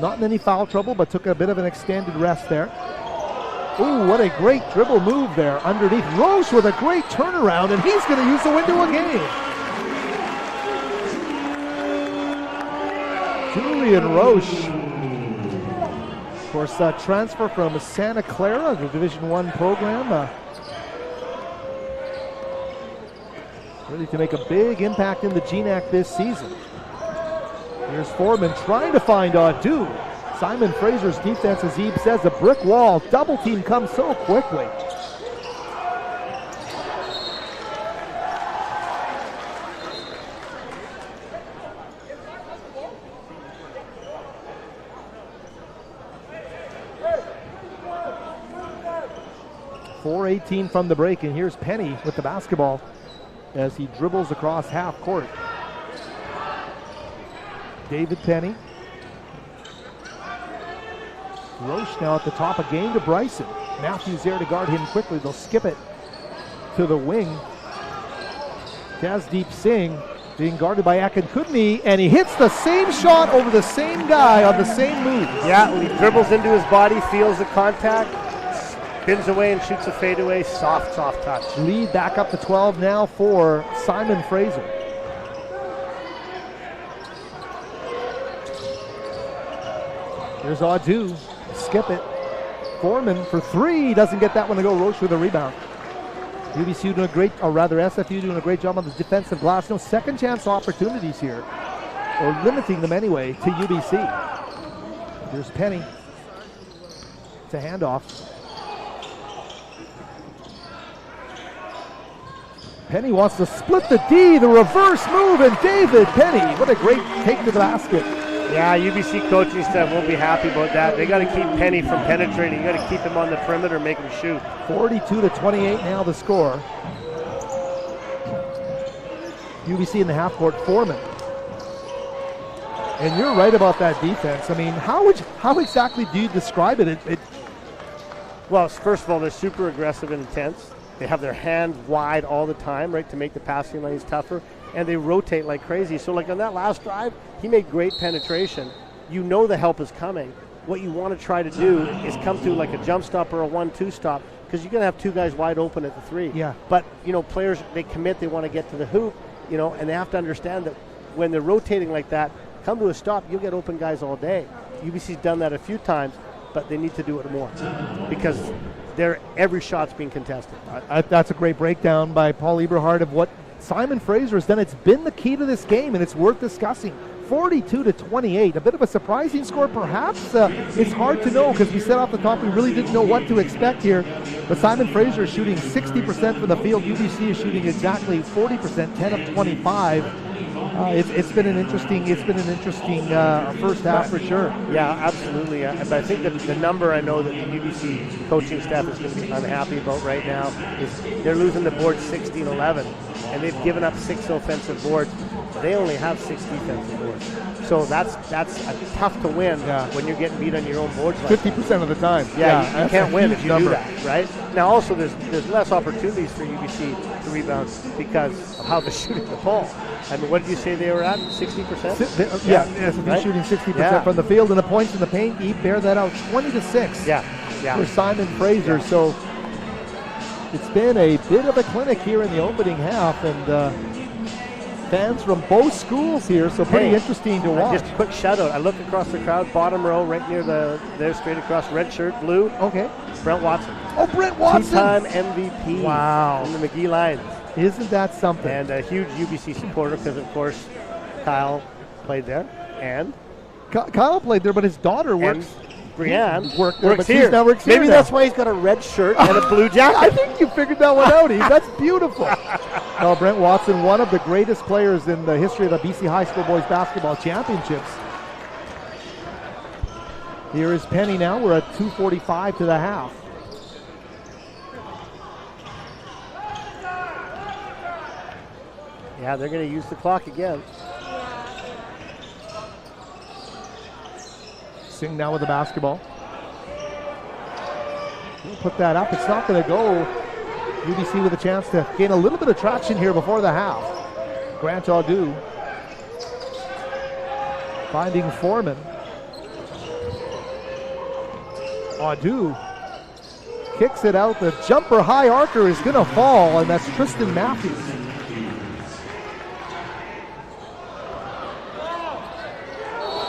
Not in any foul trouble, but took a bit of an extended rest there. Ooh, what a great dribble move there underneath. Roche with a great turnaround, and he's going to use the window again. Julian Roche. Of course, transfer from Santa Clara, the Division I program. Ready to make a big impact in the GNAC this season. Here's Foreman trying to find Adu. Simon Fraser's defense, as Ebe says, a brick wall. Double team comes so quickly. .418 from the break, and here's Penny with the basketball as he dribbles across half court. David Penny. Roche now at the top again to Bryson. Matthews there to guard him quickly. They'll skip it to the wing. Jasdeep Singh being guarded by Akinkunmi, and he hits the same shot over the same guy on the same move. Yeah, he dribbles into his body, feels the contact, Spins away and shoots a fadeaway. Soft touch. Lead back up to 12 now for Simon Fraser. Here's Audu. Skip it. Foreman for three. Doesn't get that one to go. Roche with a rebound. UBC doing a great, or rather SFU doing a great job on the defensive glass. No second chance opportunities here, or limiting them anyway to UBC. Here's Penny. It's a handoff. Penny wants to split the D, the reverse move, and David Penny. What a great take to the basket. Yeah, UBC coaching staff won't be happy about that. They got to keep Penny from penetrating. You got to keep him on the perimeter, make him shoot. 42-28 now the score. UBC in the half court. Foreman. And you're right about that defense. I mean, how exactly do you describe it? Well, first of all, they're super aggressive and intense. They have their hand wide all the time, right, to make the passing lanes tougher. And they rotate like crazy. So like on that last drive, he made great penetration. You know the help is coming. What you want to try to do is come through like a jump stop or a 1-2 stop, because you're going to have two guys wide open at the three. Yeah. But, you know, players, they commit, they want to get to the hoop, you know, and they have to understand that when they're rotating like that, come to a stop, you'll get open guys all day. UBC's done that a few times, but they need to do it more because every shot's being contested. That's a great breakdown by Paul Eberhard of what Simon Fraser has done. It's been the key to this game, and it's worth discussing. 42-28, a bit of a surprising score perhaps. It's hard to know because we said off the top we really didn't know what to expect here. But Simon Fraser is shooting 60% from the field. UBC is shooting exactly 40%, 10 of 25. It's been an interesting first half for sure. Yeah, absolutely. But I think that the number I know that the UBC coaching staff is going to be unhappy about right now is they're losing the board 16-11, and they've given up 6 offensive boards. They only have 6 defensive boards. So that's tough to win when you're getting beat on your own boards. 50% of the time. Yeah, you can't win if you do that, right? Now also there's less opportunities for UBC to rebound because of how they're shooting the ball. I mean, what did you say they were at? 60%? SFU right? Shooting 60% from the field, and the points in the paint, bear that out, 20-6 for Simon Fraser. So it's been a bit of a clinic here in the opening half, and fans from both schools here, so pretty interesting to watch. Just a quick shout out. I look across the crowd, bottom row, right near there, straight across, red shirt, blue. Okay. Brent Watson. Oh, Brent Watson. Two-time MVP. Wow. From the McGee Lions. Isn't that something? And a huge UBC supporter because, of course, Kyle played there. And? Kyle played there, but his daughter works. Brianne works here. Maybe that's why he's got a red shirt and a blue jacket. I think you figured that one out. That's beautiful. Well, Brent Watson, one of the greatest players in the history of the BC High School Boys Basketball Championships. Here is Penny now. We're at 2:45 to the half. Yeah, they're going to use the clock again. Singh now with the basketball. We'll put that up. It's not going to go. UBC with a chance to gain a little bit of traction here before the half. Grant Audu finding Foreman. Audu kicks it out. The jumper high archer is going to fall, and that's Tristan Matthews.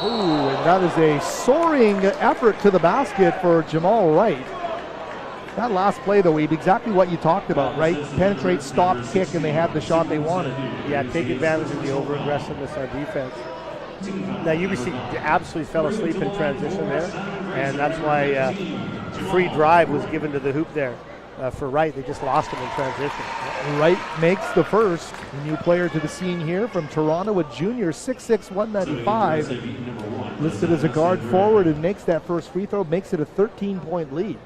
Ooh, and that is a soaring effort to the basket for Jamal Wright. That last play, though, Weeb, exactly what you talked about, right? Penetrate, stop, kick, and they had the shot they wanted. Yeah, take advantage of the over-aggressiveness on defense. Now, UBC absolutely fell asleep in transition there, and that's why free drive was given to the hoop there for Wright. They just lost him in transition. Wright makes the first. A new player to the scene here from Toronto, a junior, 6'6", 195. Listed as a guard forward, and makes that first free throw, makes it a 13-point lead.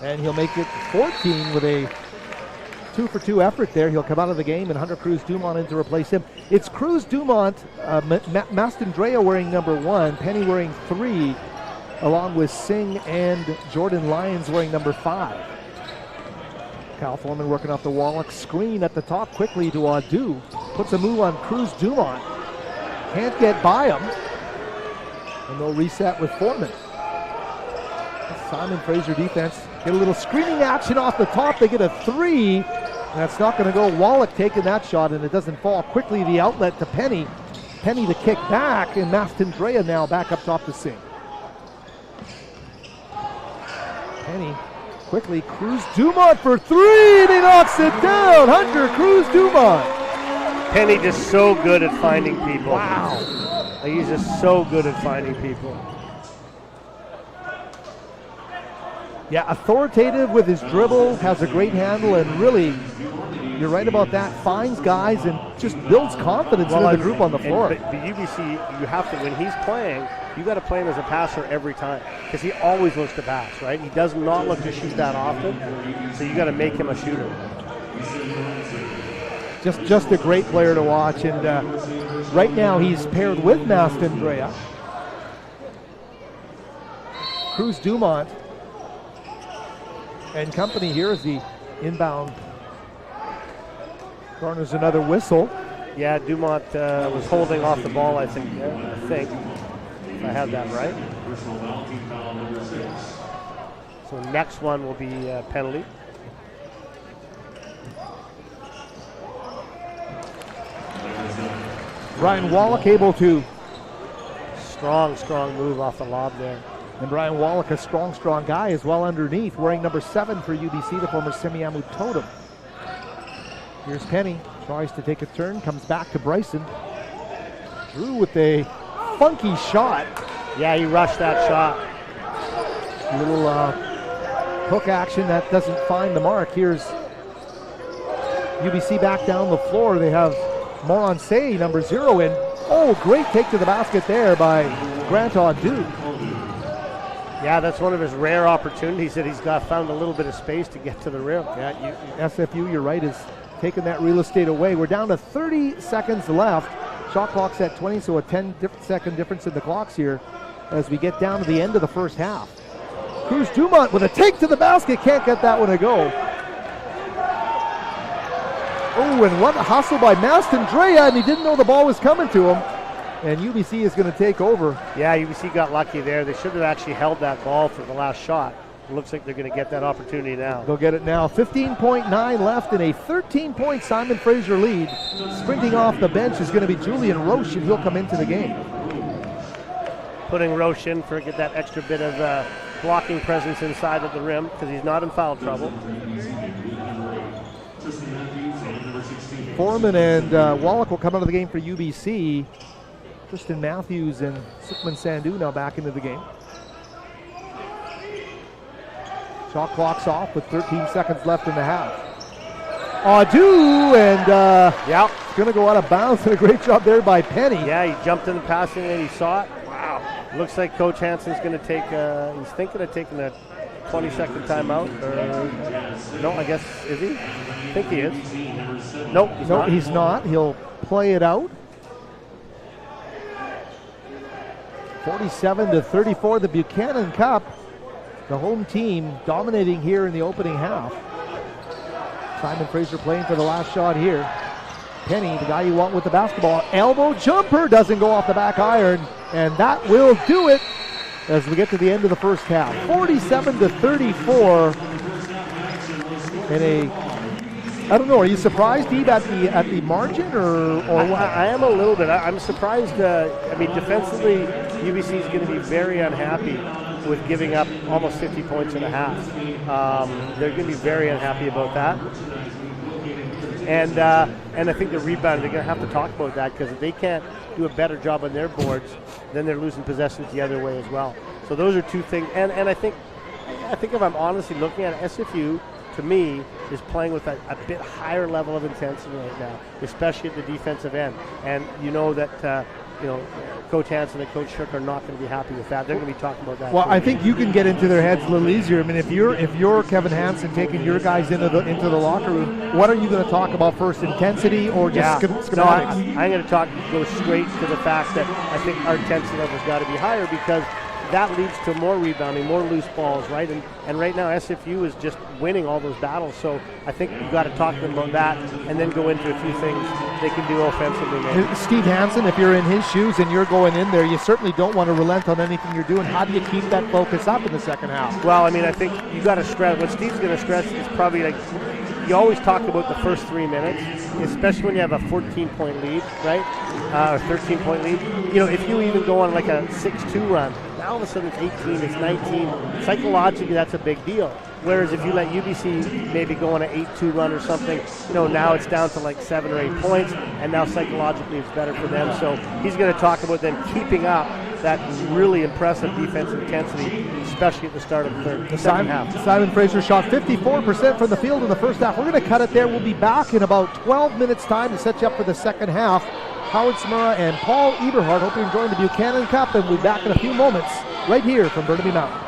And he'll make it 14 with a 2-for-2 effort there. He'll come out of the game, and Hunter Cruz-Dumont in to replace him. It's Cruz-Dumont, Mastandrea wearing number 1, Penny wearing 3, along with Singh and Jordan Lyons wearing number 5. Kyle Foreman working off the Wallach screen at the top quickly to Audu. Puts a move on Cruz-Dumont. Can't get by him. And they'll reset with Foreman. Simon Fraser defense get a little screening action off the top. They get a 3. That's not going to go. Wallach taking that shot, and it doesn't fall. Quickly the outlet to Penny. Penny the kick back, and Mastandrea now back up top to sing. Penny quickly, Cruz Dumont for 3, and he knocks it down. Hunter Cruz Dumont. Penny just so good at finding people. Wow. He's just so good at finding people. Yeah, authoritative with his dribble, has a great handle, and really, you're right about that, finds guys and just builds confidence in the group on the floor. But the UBC, you have to, when he's playing, you got to play him as a passer every time because he always looks to pass, right? He does not look to shoot that often, so you got to make him a shooter. Just a great player to watch, and right now he's paired with Mastandrea. Cruz Dumont and company here as the inbound garners another whistle. Yeah, Dumont was holding off the ball, I think, if I have that right. So next one will be penalty. Brian Wallach able to. Strong move off the lob there. And Brian Wallach, a strong guy, is well underneath, wearing number 7 for UBC, the former Semiahmoo Totem. Here's Penny, tries to take a turn, comes back to Bryson. Drew with a funky shot. Yeah, he rushed that shot. A little hook action that doesn't find the mark. Here's UBC back down the floor. They have Moransay, number 0, in. Oh, great take to the basket there by Grant Audu. Yeah, that's one of his rare opportunities that he's found a little bit of space to get to the rim. Yeah, SFU, you're right, is taking that real estate away. We're down to 30 seconds left. Shot clock's at 20, so a 10-second difference in the clocks here as we get down to the end of the first half. Cruz Dumont with a take to the basket, can't get that one to go. Oh, and what a hustle by Mastandrea, and he didn't know the ball was coming to him. And UBC is going to take over. Yeah, UBC got lucky there. They should have actually held that ball for the last shot. It looks like they're going to get that opportunity now. They'll get it now. 15.9 left in a 13-point Simon Fraser lead. Sprinting off the bench is going to be Julian Roche, and he'll come into the game. Putting Roche in for get that extra bit of blocking presence inside of the rim because he's not in foul trouble. Foreman and Wallach will come out of the game for UBC. Tristan Matthews and Sukman Sandhu now back into the game. Shot clock's off with 13 seconds left in the half. Audu, and it's going to go out of bounds. And a great job there by Penny. Yeah, he jumped in the passing and he saw it. Wow. Looks like Coach Hansen's going to take, he's thinking of taking a 20-second timeout. No, I guess, is he? I think he is. Nope, he's not. He'll play it out. 47-34, the Buchanan Cup. The home team dominating here in the opening half. Simon Fraser playing for the last shot here. Penny, the guy you want with the basketball. Elbow jumper doesn't go off the back iron, and that will do it as we get to the end of the first half. 47-34 in a, I don't know, are you surprised, Eve, at the margin or what? I am a little bit. I'm surprised. I mean, defensively, UBC is going to be very unhappy with giving up almost 50 points and a half. They're going to be very unhappy about that. And I think the rebound, they're going to have to talk about that because if they can't do a better job on their boards, then they're losing possessions the other way as well. So those are two things. And I think if I'm honestly looking at it, SFU, to me, is playing with a bit higher level of intensity right now, especially at the defensive end. And you know that Coach Hansen and Coach Shook are not going to be happy with that. They're going to be talking about that. Well, I think you can get into their heads a little easier. I mean, if you're Kevin Hansen taking your guys into the locker room, what are you going to talk about first? Intensity or just schematics? No, I'm going to go straight to the fact that I think our intensity level's got to be higher because that leads to more rebounding, more loose balls, right? And right now SFU is just winning all those battles. So I think you've got to talk to them about that and then go into a few things they can do offensively. Maybe. Steve Hansen, if you're in his shoes and you're going in there, you certainly don't want to relent on anything you're doing. How do you keep that focus up in the second half? Well, I mean, I think you got to stress. What Steve's going to stress is probably like, you always talk about the first 3 minutes, especially when you have a 14-point lead, right? Or 13-point lead. You know, if you even go on like a 6-2 run, now all of a sudden it's 18, it's 19. Psychologically, that's a big deal. Whereas if you let UBC maybe go on an 8-2 run or something, you know, now it's down to like 7 or 8 points, and now psychologically it's better for them. So he's going to talk about them keeping up that really impressive defensive intensity, especially at the start of the second half. Simon Fraser shot 54% from the field in the first half. We're going to cut it there. We'll be back in about 12 minutes' time to set you up for the second half. Howard Samara and Paul Eberhardt. Hope you're enjoying the Buchanan Cup, and we'll be back in a few moments right here from Burnaby Mountain.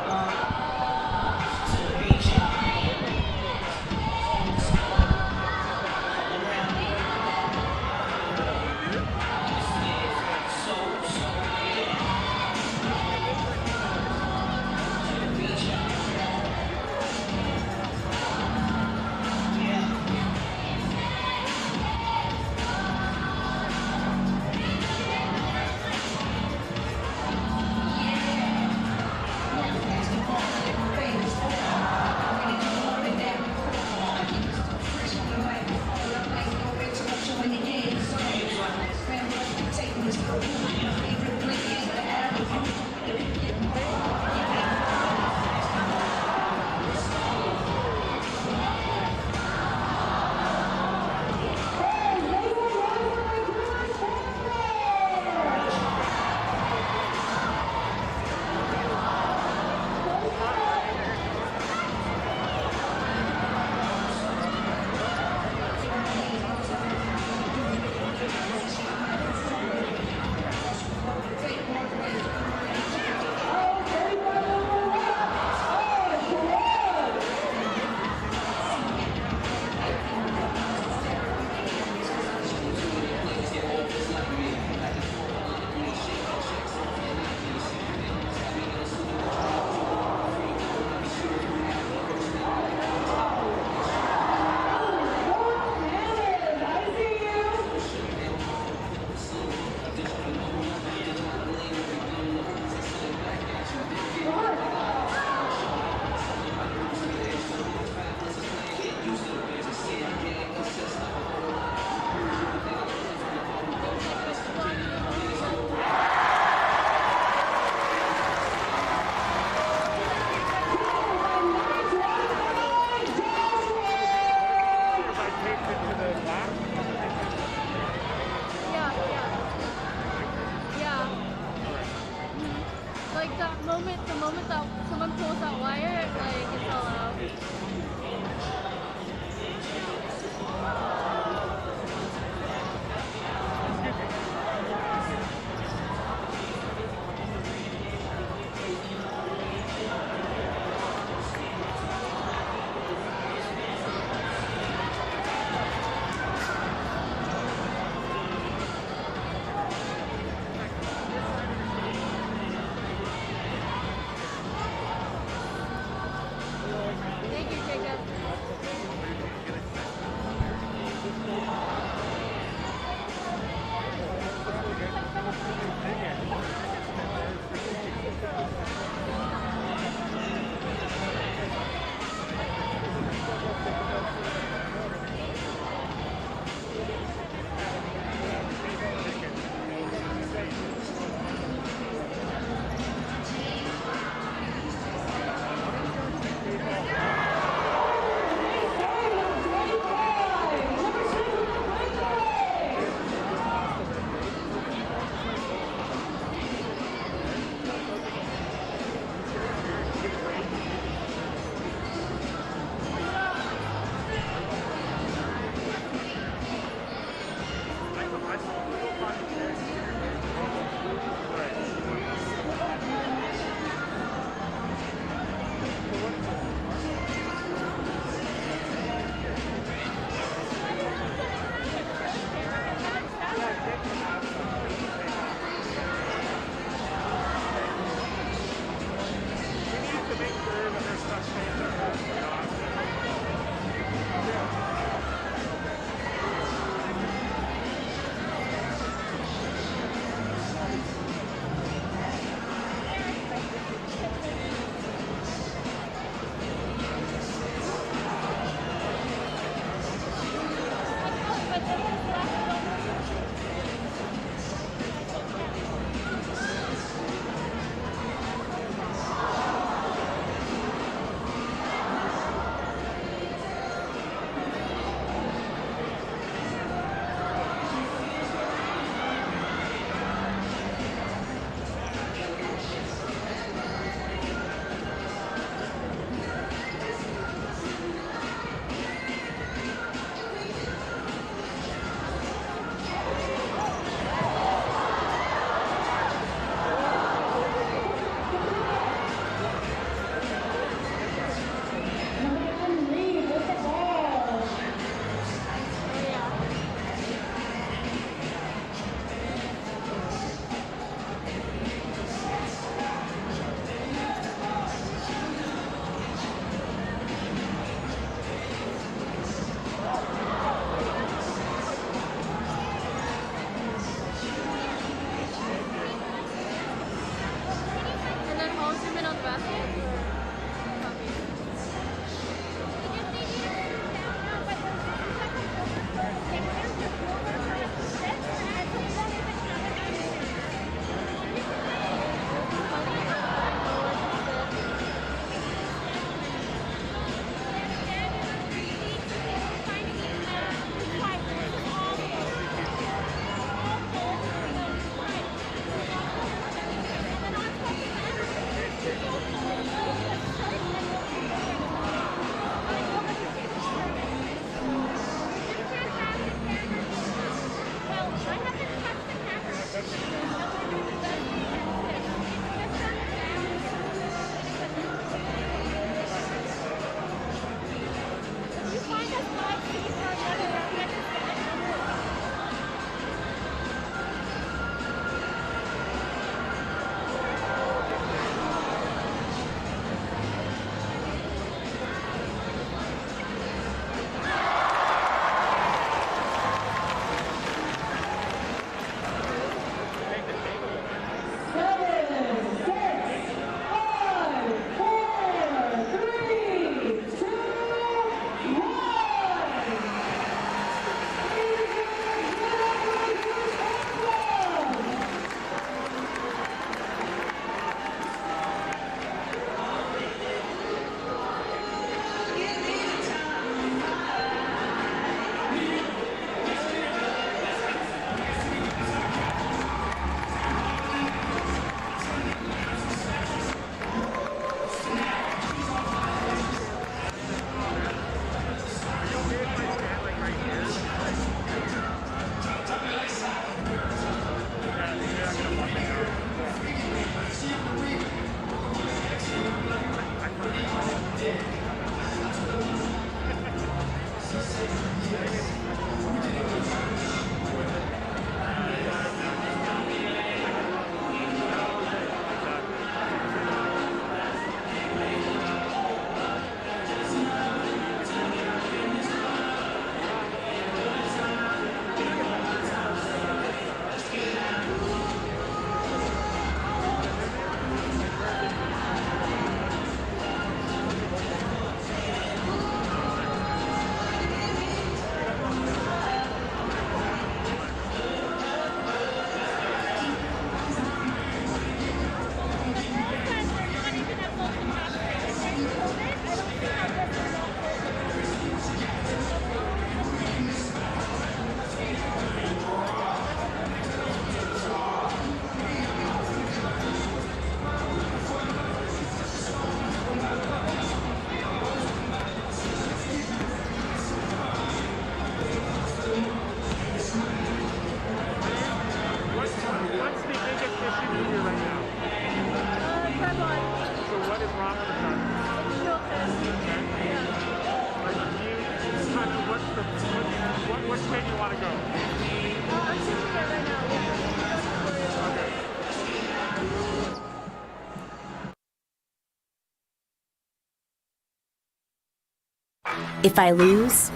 If I lose,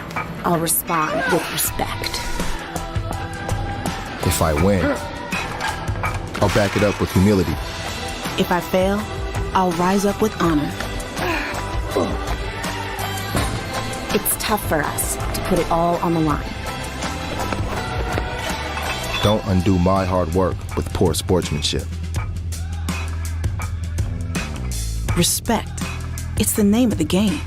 I'll respond with respect. If I win, I'll back it up with humility. If I fail, I'll rise up with honor. It's tough for us to put it all on the line. Don't undo my hard work with poor sportsmanship. Respect. It's the name of the game.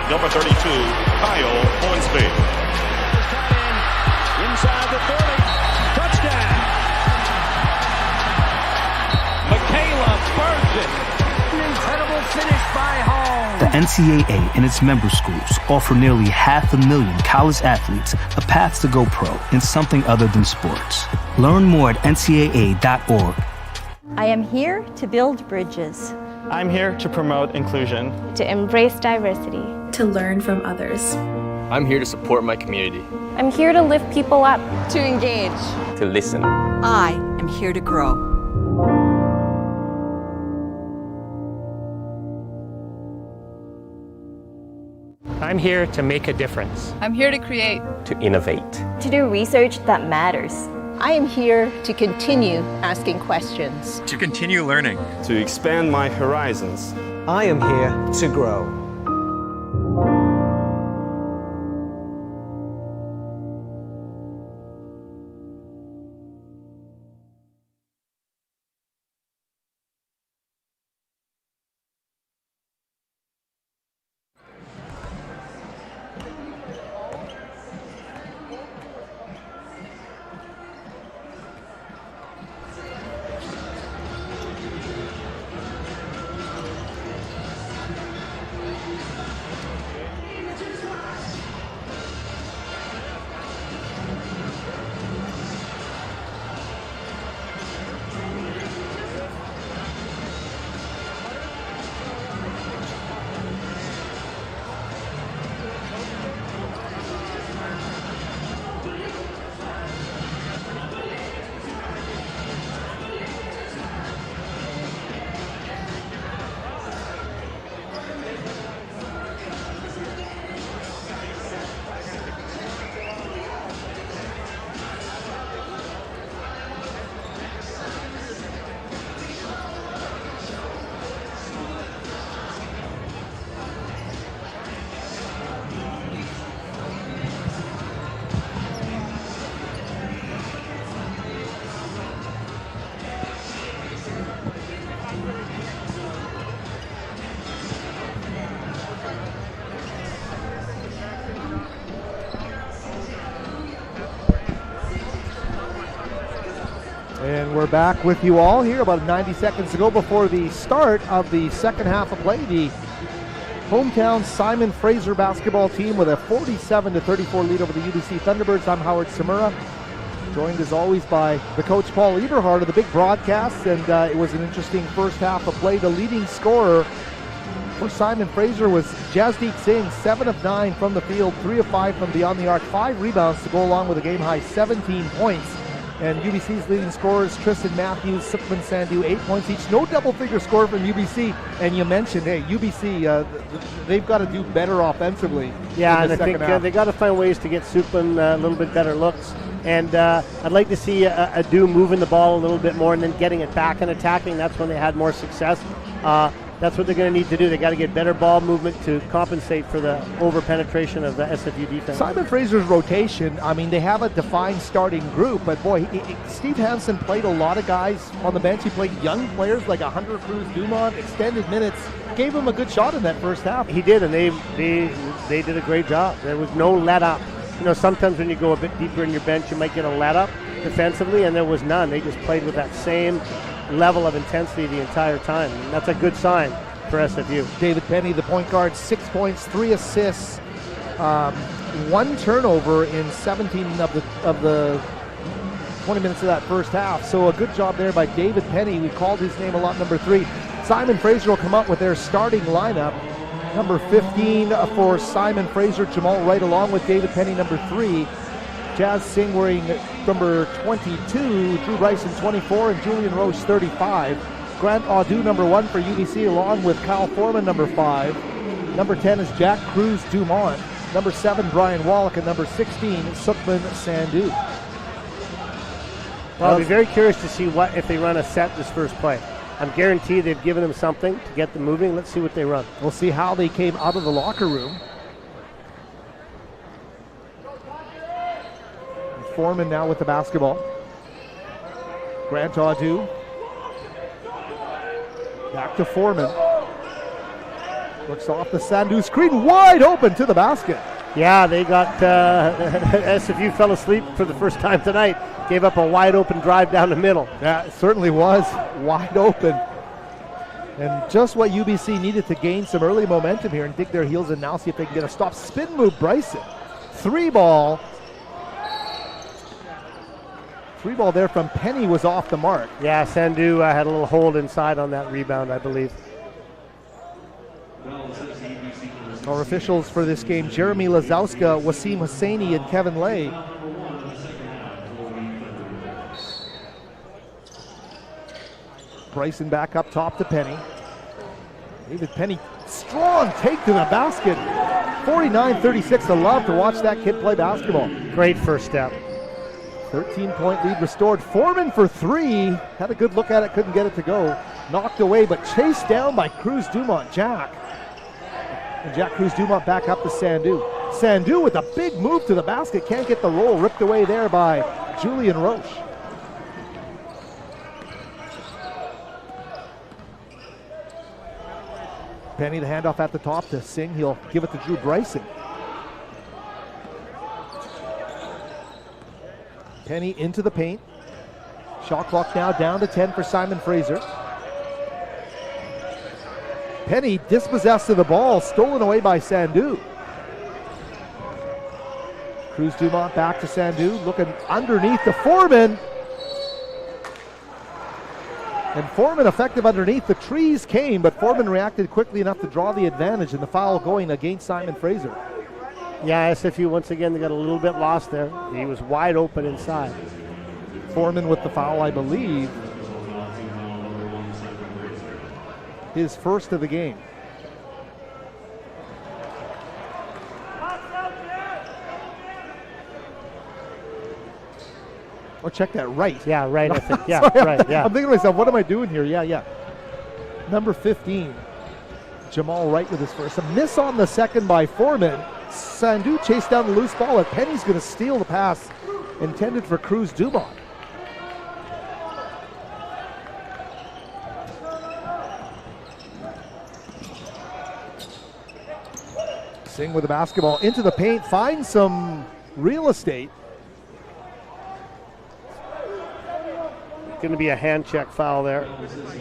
Number 32, Kyle Hornsby. Inside the 30. Touchdown. Michaela Burton. An incredible finish by Hall. The NCAA and its member schools offer nearly 500,000 college athletes a path to go pro in something other than sports. Learn more at ncaa.org. I am here to build bridges. I'm here to promote inclusion, to embrace diversity, to learn from others. I'm here to support my community. I'm here to lift people up, to engage, to listen. I am here to grow. I'm here to make a difference. I'm here to create, to innovate, to do research that matters. I am here to continue asking questions, to continue learning, to expand my horizons. I am here to grow. And we're back with you all here about 90 seconds to go before the start of the second half of play. The hometown Simon Fraser basketball team with a 47-34 lead over the UBC Thunderbirds. I'm Howard Samura, joined as always by the coach Paul Eberhard of the big broadcast, and it was an interesting first half of play. The leading scorer for Simon Fraser was Jasdeep Singh, 7 of 9 from the field, 3 of 5 from beyond the arc, 5 rebounds to go along with a game-high 17 points. And UBC's leading scorers, Tristan Matthews, Sukman Sandhu, 8 points each. No double-figure score from UBC. And you mentioned, hey, UBC, they've got to do better offensively. Yeah, and I think they got to find ways to get Sukman a little bit better looks. And I'd like to see Adu moving the ball a little bit more and then getting it back and attacking. That's when they had more success. That's what they're going to need to do. They got to get better ball movement to compensate for the over-penetration of the SFU defense. Simon Fraser's rotation, I mean, they have a defined starting group, but boy, Steve Hansen played a lot of guys on the bench. He played young players like Hunter Cruz Dumont, extended minutes, gave him a good shot in that first half. He did, and they did a great job. There was no let-up. You know, sometimes when you go a bit deeper in your bench, you might get a let-up defensively, and there was none. They just played with that same level of intensity the entire time. And that's a good sign for SFU. David Penny, the point guard, 6 points, 3 assists, 1 turnover in 17 of the 20 minutes of that first half. So a good job there by David Penny. We called his name a lot, number 3. Simon Fraser will come up with their starting lineup. Number 15 for Simon Fraser, Jamal Wright, along with David Penny, number 3. Jazz Singh wearing number 22, Drew Bryson 24, and Julian Roche 35. Grant Audu, number 1 for UBC, along with Kyle Foreman, number 5. Number 10 is Jack Cruz Dumont. Number 7, Brian Wallach, and number 16, Sukhman Sandhu. Well, I'll be very curious to see what if they run a set this first play. I'm guaranteed they've given them something to get them moving. Let's see what they run. We'll see how they came out of the locker room. Foreman now with the basketball. Grant Audu. Back to Foreman. Looks off the Sandhu screen, wide open to the basket. Yeah, they got SFU fell asleep for the first time tonight. Gave up a wide open drive down the middle. Yeah, it certainly was wide open. And just what UBC needed to gain some early momentum here and dig their heels in now, see if they can get a stop. Spin move, Bryson. Three ball there from Penny was off the mark. Yeah, Sandhu had a little hold inside on that rebound, I believe. Our officials for this game, Jeremy Lazowska, Wasim Hosseini, and Kevin Lay. Bryson back up top to Penny. David Penny, strong take to the basket. 49-36, I love to watch that kid play basketball. Great first step. 13-point lead restored. Foreman for three. Had a good look at it, couldn't get it to go. Knocked away, but chased down by Cruz Dumont. Jack. And Jack Cruz Dumont back up to Sandhu. Sandhu with a big move to the basket. Can't get the roll. Ripped away there by Julian Roche. Penny, the handoff at the top to Singh. He'll give it to Drew Bryson. Penny into the paint. Shot clock now down to 10 for Simon Fraser. Penny dispossessed of the ball, stolen away by Sandhu. Cruz Dumont back to Sandhu, looking underneath to Foreman. And Foreman effective underneath. The trees came, but Foreman reacted quickly enough to draw the advantage, and the foul going against Simon Fraser. Yeah, SFU once again, they got a little bit lost there. He was wide open inside. Foreman with the foul, I believe. His first of the game. Oh, check that, right. Yeah, right, I think. Yeah, Sorry, right, yeah. I'm thinking to myself, what am I doing here? Yeah. Number 15, Jamal Wright with his first. A miss on the second by Foreman. Sandhu chased down the loose ball, and Penny's going to steal the pass intended for Cruz Dumont. Singh with the basketball into the paint, finds some real estate. Going to be a hand check foul there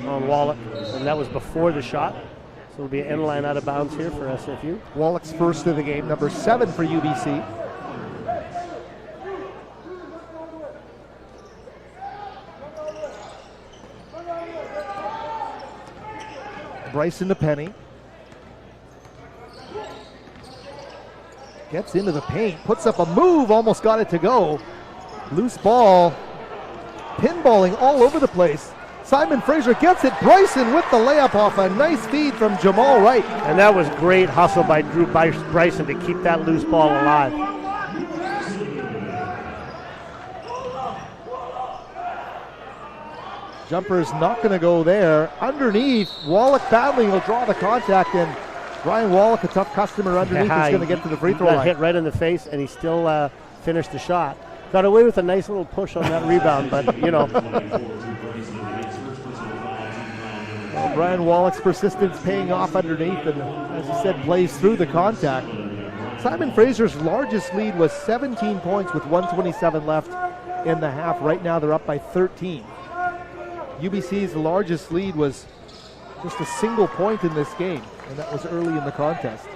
on Wallach, and that was before the shot. So it'll be an end line out of bounds here for SFU. Wallach's first of the game, number 7 for UBC. Bryson to Penny. Gets into the paint, puts up a move, almost got it to go. Loose ball, pinballing all over the place. Simon Fraser gets it. Bryson with the layup off a nice feed from Jamal Wright. And that was great hustle by Drew Bryson to keep that loose ball alive. Jumper's not going to go there. Underneath, Wallach battling, will draw the contact, and Brian Wallach, a tough customer underneath, is going to get to the free throw line. Hit right in the face, and he still finished the shot. Got away with a nice little push on that rebound, but you know. Well, Brian Wallach's persistence paying off underneath, and as he said, plays through the contact. Simon Fraser's largest lead was 17 points with 1:27 left in the half. Right now they're up by 13. UBC's largest lead was just a single point in this game, and that was early in the contest.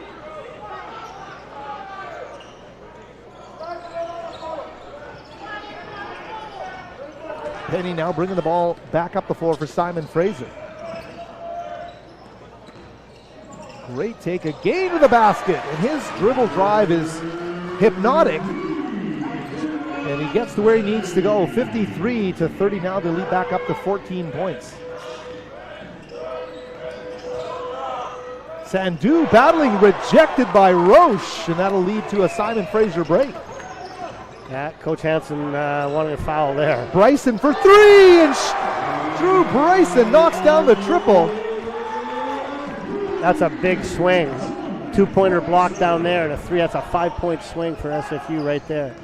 Penny now bringing the ball back up the floor for Simon Fraser. Great take, again to the basket, and his dribble drive is hypnotic. And he gets to where he needs to go. 53-30 now to lead back up to 14 points. Sandu battling, rejected by Roche, and that'll lead to a Simon Fraser break. Yeah, Coach Hansen wanting a foul there. Bryson for three, and Drew Bryson knocks down the triple. That's a big swing. 2-pointer block down there, and a three. That's a 5-point swing for SFU right there.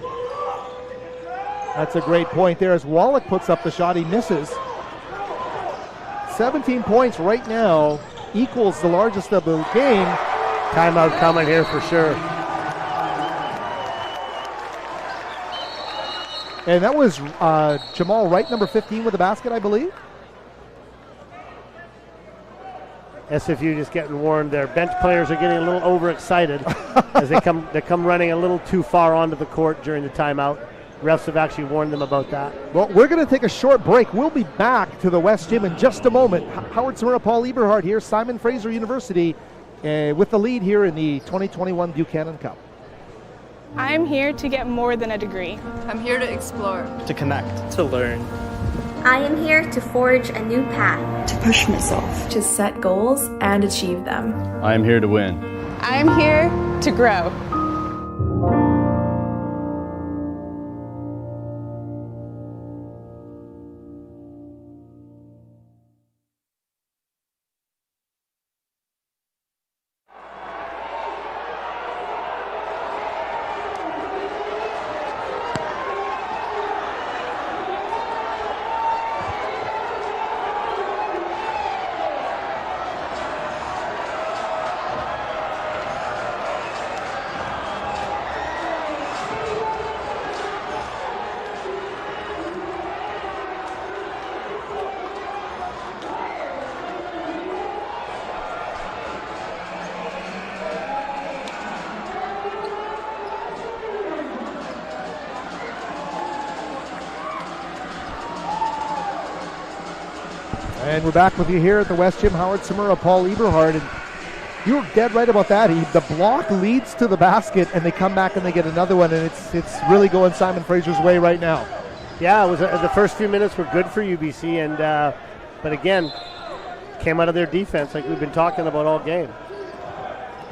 That's a great point there as Wallach puts up the shot. He misses. 17 points right now equals the largest of the game. Timeout coming here for sure. And that was Jamal Wright, number 15 with the basket, I believe. SFU just getting warned. Their bench players are getting a little overexcited as they come running a little too far onto the court during the timeout. Refs have actually warned them about that. Well, we're going to take a short break. We'll be back to the West Gym in just a moment. Howard Samura, Paul Eberhardt here, Simon Fraser University, with the lead here in the 2021 Buchanan Cup. I'm here to get more than a degree. I'm here to explore. To connect. To learn. I am here to forge a new path. To push myself. To set goals and achieve them. I am here to win. I'm here to grow. And we're back with you here at the West Gym. Howard Samura, Paul Eberhardt. And you were dead right about that. The block leads to the basket, and they come back and they get another one, and it's really going Simon Fraser's way right now. Yeah, it was the first few minutes were good for UBC, and but again, came out of their defense like we've been talking about all game.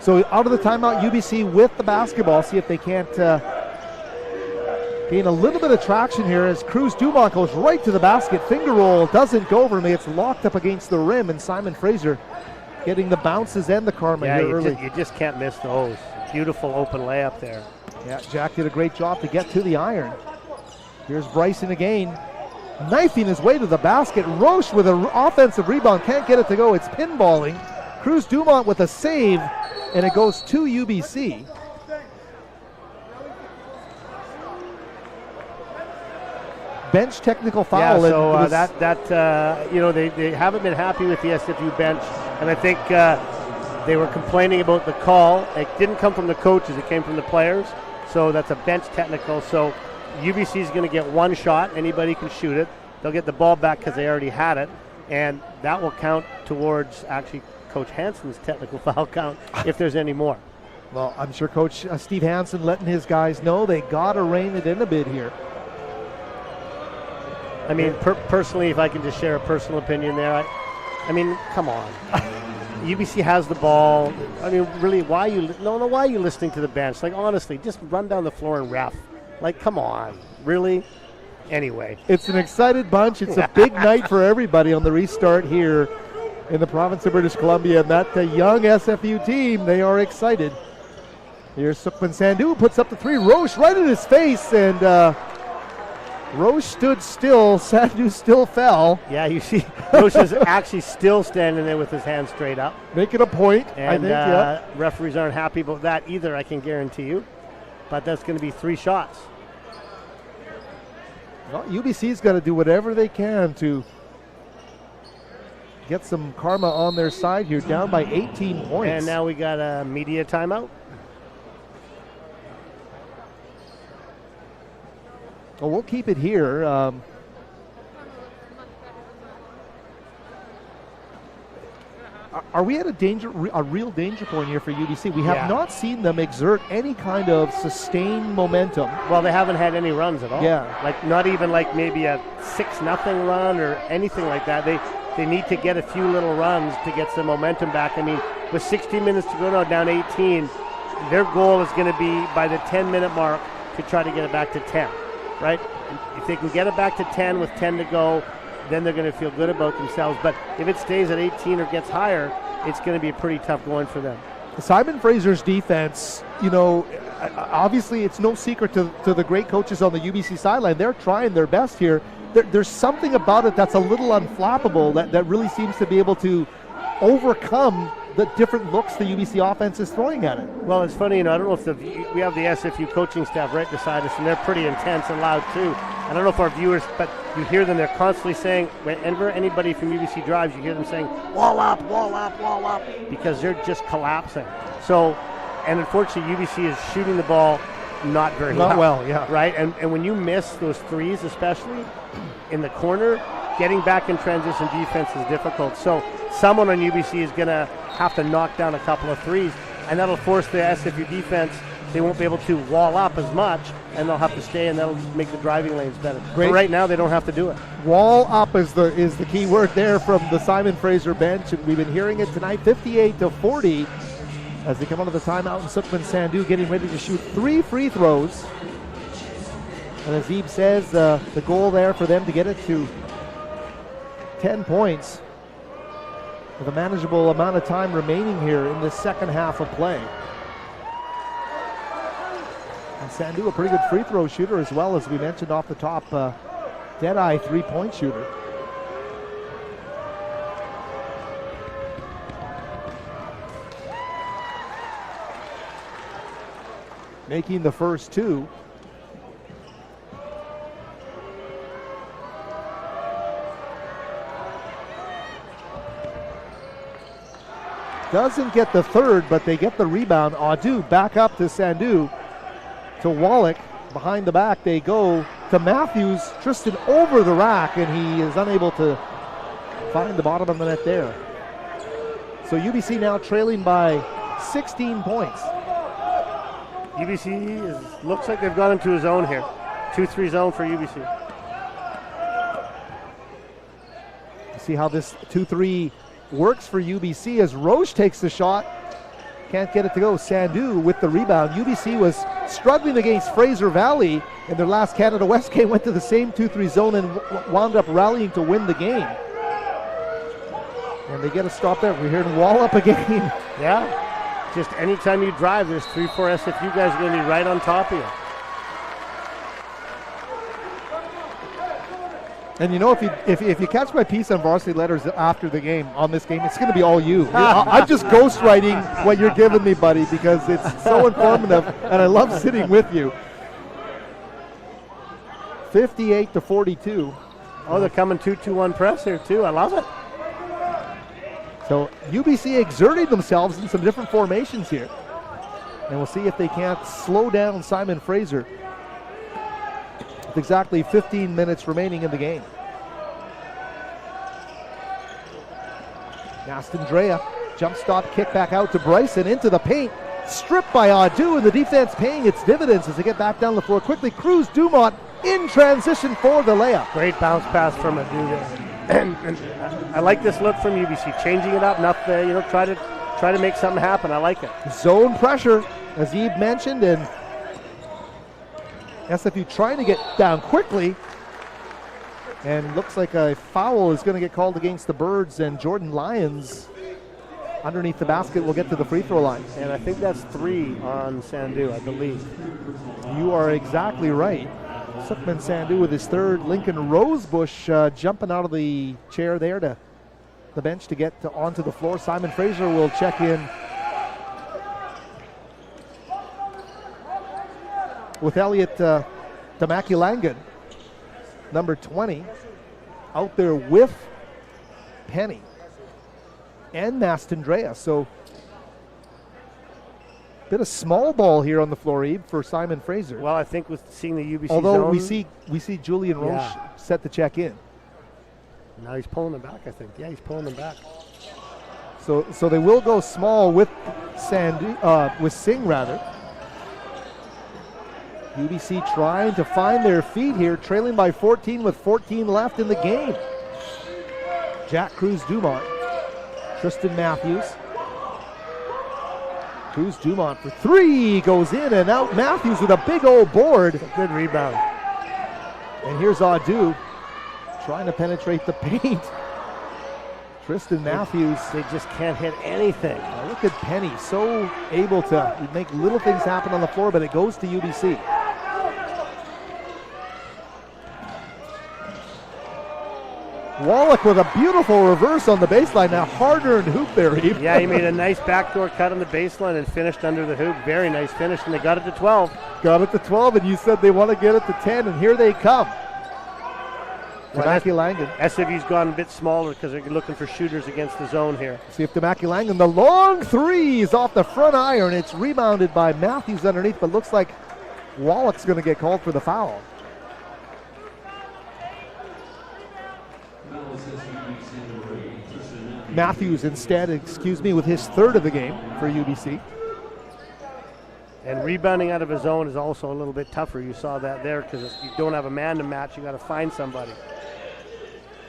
So out of the timeout, UBC with the basketball. See if they can't gain a little bit of traction here as Cruz Dumont goes right to the basket. Finger roll doesn't go over me. It's locked up against the rim, and Simon Fraser getting the bounces and the karma here early. You just can't miss those. Beautiful open layup there. Yeah, Jack did a great job to get to the iron. Here's Bryson again, knifing his way to the basket. Roche with an offensive rebound, can't get it to go. It's pinballing. Cruz Dumont with a save, and it goes to UBC. Bench technical foul. Yeah, so they haven't been happy with the SFU bench, and I think they were complaining about the call. It didn't come from the coaches; it came from the players. So that's a bench technical. So UBC is going to get one shot. Anybody can shoot it. They'll get the ball back because they already had it, and that will count towards actually Coach Hansen's technical foul count if there's any more. Well, I'm sure Coach Steve Hansen letting his guys know they got to rein it in a bit here. I mean, personally, if I can just share a personal opinion there, I mean, come on. UBC has the ball. I mean, really, why are you listening to the bench? Like, honestly, just run down the floor and ref. Like, come on. Really? Anyway. It's an excited bunch. It's a big night for everybody on the restart here in the province of British Columbia. And that young SFU team, they are excited. Here's Sukman Sandhu, puts up the three. Roche right in his face, and Roche stood still. Sandhu still fell. Yeah, you see, Roche is actually still standing there with his hands straight up. Making a point, and, I think, yeah. Referees aren't happy about that either, I can guarantee you. But that's going to be 3 shots. Well, UBC's got to do whatever they can to get some karma on their side here, down by 18 points. And now we got a media timeout. Well, we'll keep it here. are we at a real danger point here for UBC? We have not seen them exert any kind of sustained momentum. Well, they haven't had any runs at all. Yeah. Like not even like maybe a 6-0 run or anything like that. They need to get a few little runs to get some momentum back. I mean, with 16 minutes to go now, down 18, their goal is going to be by the 10-minute mark to try to get it back to 10, right? If they can get it back to 10 with 10 to go, then they're going to feel good about themselves. But if it stays at 18 or gets higher, it's going to be pretty tough going for them. Simon Fraser's defense, obviously it's no secret to the great coaches on the UBC sideline. They're trying their best here. There's something about it that's a little unflappable that really seems to be able to overcome the different looks the UBC offense is throwing at it. Well, it's funny, I don't know if we have the SFU coaching staff right beside us, and they're pretty intense and loud too. I don't know if our viewers, but you hear them, they're constantly saying, whenever anybody from UBC drives, you hear them saying, wall up, wall up, wall up, because they're just collapsing. So, and unfortunately, UBC is shooting the ball not very well. Right? And when you miss those threes, especially in the corner, getting back in transition defense is difficult. So someone on UBC is going to have to knock down a couple of threes, and that'll force the SFU defense. They won't be able to wall up as much, and they'll have to stay, and that'll make the driving lanes better. But right now, they don't have to do it. Wall up is the key word there from the Simon Fraser bench, and we've been hearing it tonight, 58-40, as they come out of the timeout, and Sukhman Sandhu getting ready to shoot 3 free throws. And as Zeeb says, the goal there for them to get it to 10 points with a manageable amount of time remaining here in the second half of play. And Sandhu, a pretty good free throw shooter as well, as we mentioned off the top, dead-eye 3-point shooter. Making the first 2. Doesn't get the third, but they get the rebound. Adu back up to Sandhu, to Wallach. Behind the back they go to Matthews. Tristan over the rack, and he is unable to find the bottom of the net there. So UBC now trailing by 16 points. UBC looks like they've gone into a zone here. 2-3 zone for UBC. See how this 2-3 works for UBC as Roche takes the shot. Can't get it to go. Sandhu with the rebound. UBC was struggling against Fraser Valley in their last Canada West game, went to the same 2-3 zone and wound up rallying to win the game. And they get a stop there. We're hearing wall up again. Yeah. Just anytime you drive, there's 3-4 SFU guys going to be right on top of you. And if you catch my piece on Varsity Letters after the game, on this game, it's going to be all you. I'm just ghostwriting what you're giving me, buddy, because it's so informative, and I love sitting with you. 58-42. Oh, they're coming 2-2-1 press here, too. I love it. So UBC exerting themselves in some different formations here. And we'll see if they can't slow down Simon Fraser. With exactly 15 minutes remaining in the game. Nastandrea, jump stop, kick back out to Bryson, into the paint. Stripped by Adu, and the defense paying its dividends as they get back down the floor quickly. Cruz Dumont in transition for the layup. Great bounce pass from Adu there. And I like this look from UBC, changing it up, try to make something happen. I like it. Zone pressure, as Eve mentioned, and SFU trying to get down quickly. And looks like a foul is going to get called against the Birds, and Jordan Lyons underneath the basket will get to the free throw line. And I think that's 3 on Sandhu, I believe. You are exactly right. Sukhman Sandhu with his third. Lincoln Rosebush jumping out of the chair there to the bench to get onto the floor. Simon Fraser will check in with Elliot Damakulangan, number 20, out there with Penny and Nastandrea. So bit of small ball here on the floor, Eve, for Simon Fraser. Well, I think with seeing the UBC although zone, we see Julian Roche set to check in. Now he's pulling them back, I think. Yeah, he's pulling them back. So they will go small with Singh rather. UBC trying to find their feet here, trailing by 14 with 14 left in the game. Jack Cruz-Dumont, Tristan Matthews. Cruz-Dumont for three, goes in and out. Matthews with a big old board. Good rebound. And here's Adu trying to penetrate the paint. Tristan Matthews. They just can't hit anything. Look at Penny, so able to make little things happen on the floor, but it goes to UBC. Wallach with a beautiful reverse on the baseline. Now hard-earned hoop there, Eve. Yeah, he made a nice backdoor cut on the baseline and finished under the hoop. Very nice finish, and they got it to 12. Got it to 12, and you said they want to get it to 10, and here they come. Tamaki Langan. SFU's gone a bit smaller because they're looking for shooters against the zone here. See if Tamaki Langan, the long three is off the front iron. It's rebounded by Matthews underneath, but looks like Wallach's going to get called for the foul. Matthews instead, with his third of the game for UBC. And rebounding out of his zone is also a little bit tougher. You saw that there because you don't have a man to match. You got to find somebody.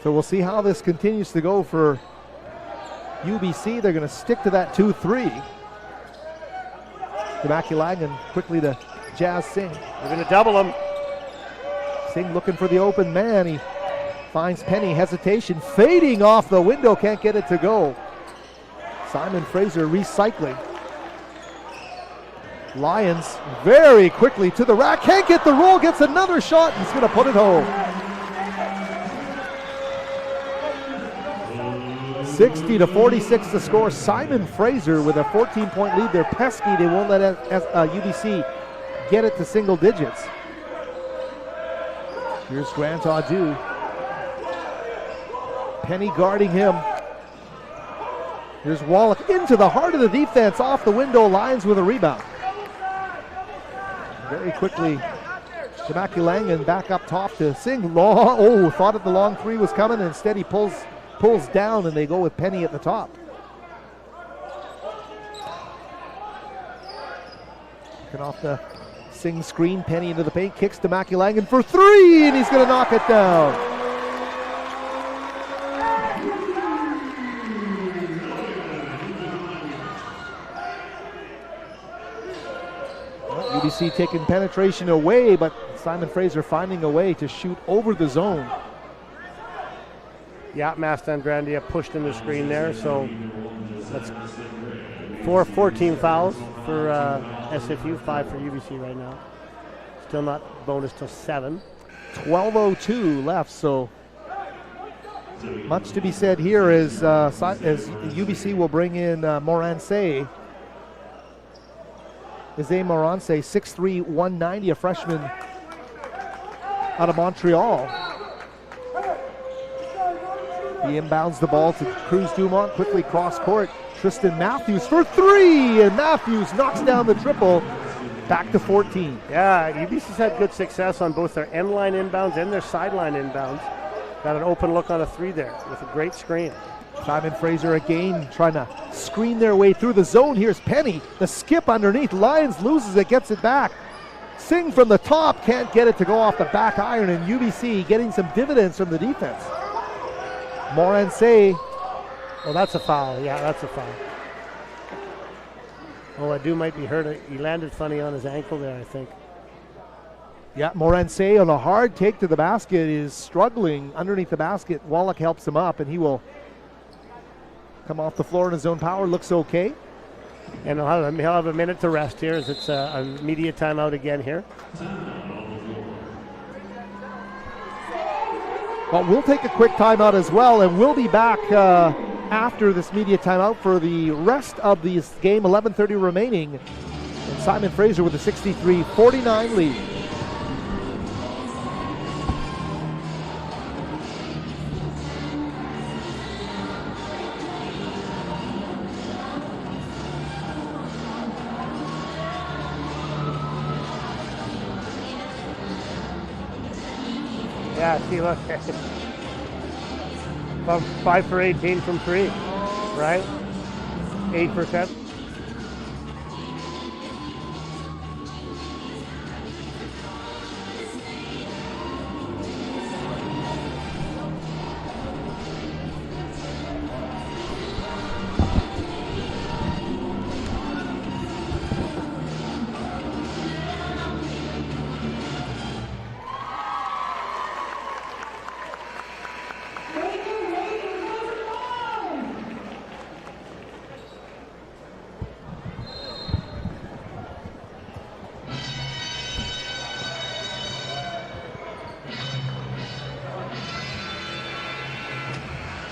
So we'll see how this continues to go for UBC. They're going to stick to that 2-3. Tamaki Langan quickly to Jazz Singh. They're going to double him. Singh looking for the open man. He finds Penny, hesitation, fading off the window, can't get it to go. Simon Fraser recycling. Lions very quickly to the rack, can't get the roll, gets another shot, and he's going to put it home. 60-46 to score. Simon Fraser with a 14-point lead. They're pesky. They won't let UBC get it to single digits. Here's Grant Adu. Penny guarding him. Here's Wallach into the heart of the defense, off the window, Lions with a rebound. Very quickly, Tamaki Langan back up top to Singh. Thought that the long three was coming, and instead he pulls down, and they go with Penny at the top. Looking off the Singh screen, Penny into the paint, kicks Tamaki Langan for three, and he's going to knock it down. UBC taking penetration away, but Simon Fraser finding a way to shoot over the zone. Yeah, Mastandrandia pushed in the screen there, so that's 14 fouls for SFU, 5 for UBC right now. Still not bonus till 7. 12:02 left, so much to be said here as UBC will bring in Moransé. Isaiah Moransé, 6'3", 190, a freshman out of Montreal. He inbounds the ball to Cruz-Dumont, quickly cross court. Tristan Matthews for three, and Matthews knocks down the triple. Back to 14. Yeah, UBC's had good success on both their end line inbounds and their sideline inbounds. Got an open look on a three there with a great screen. Simon Fraser again trying to screen their way through the zone. Here's Penny, the skip underneath. Lions loses it, gets it back. Singh from the top, can't get it to go off the back iron, and UBC getting some dividends from the defense. Moransé. Oh, that's a foul. Yeah, that's a foul. Oh, Adu might be hurt. He landed funny on his ankle there, I think. Yeah, Moransé on a hard take to the basket is struggling underneath the basket. Wallach helps him up, and he will come off the floor in his own power. Looks okay. And he'll have a minute to rest here as it's a media timeout again here. Well, we'll take a quick timeout as well, and we'll be back after this media timeout for the rest of this game. 11:30 remaining. And Simon Fraser with a 63-49 lead. Yeah, see, look. About 5 for 18 from 3, right? 8%.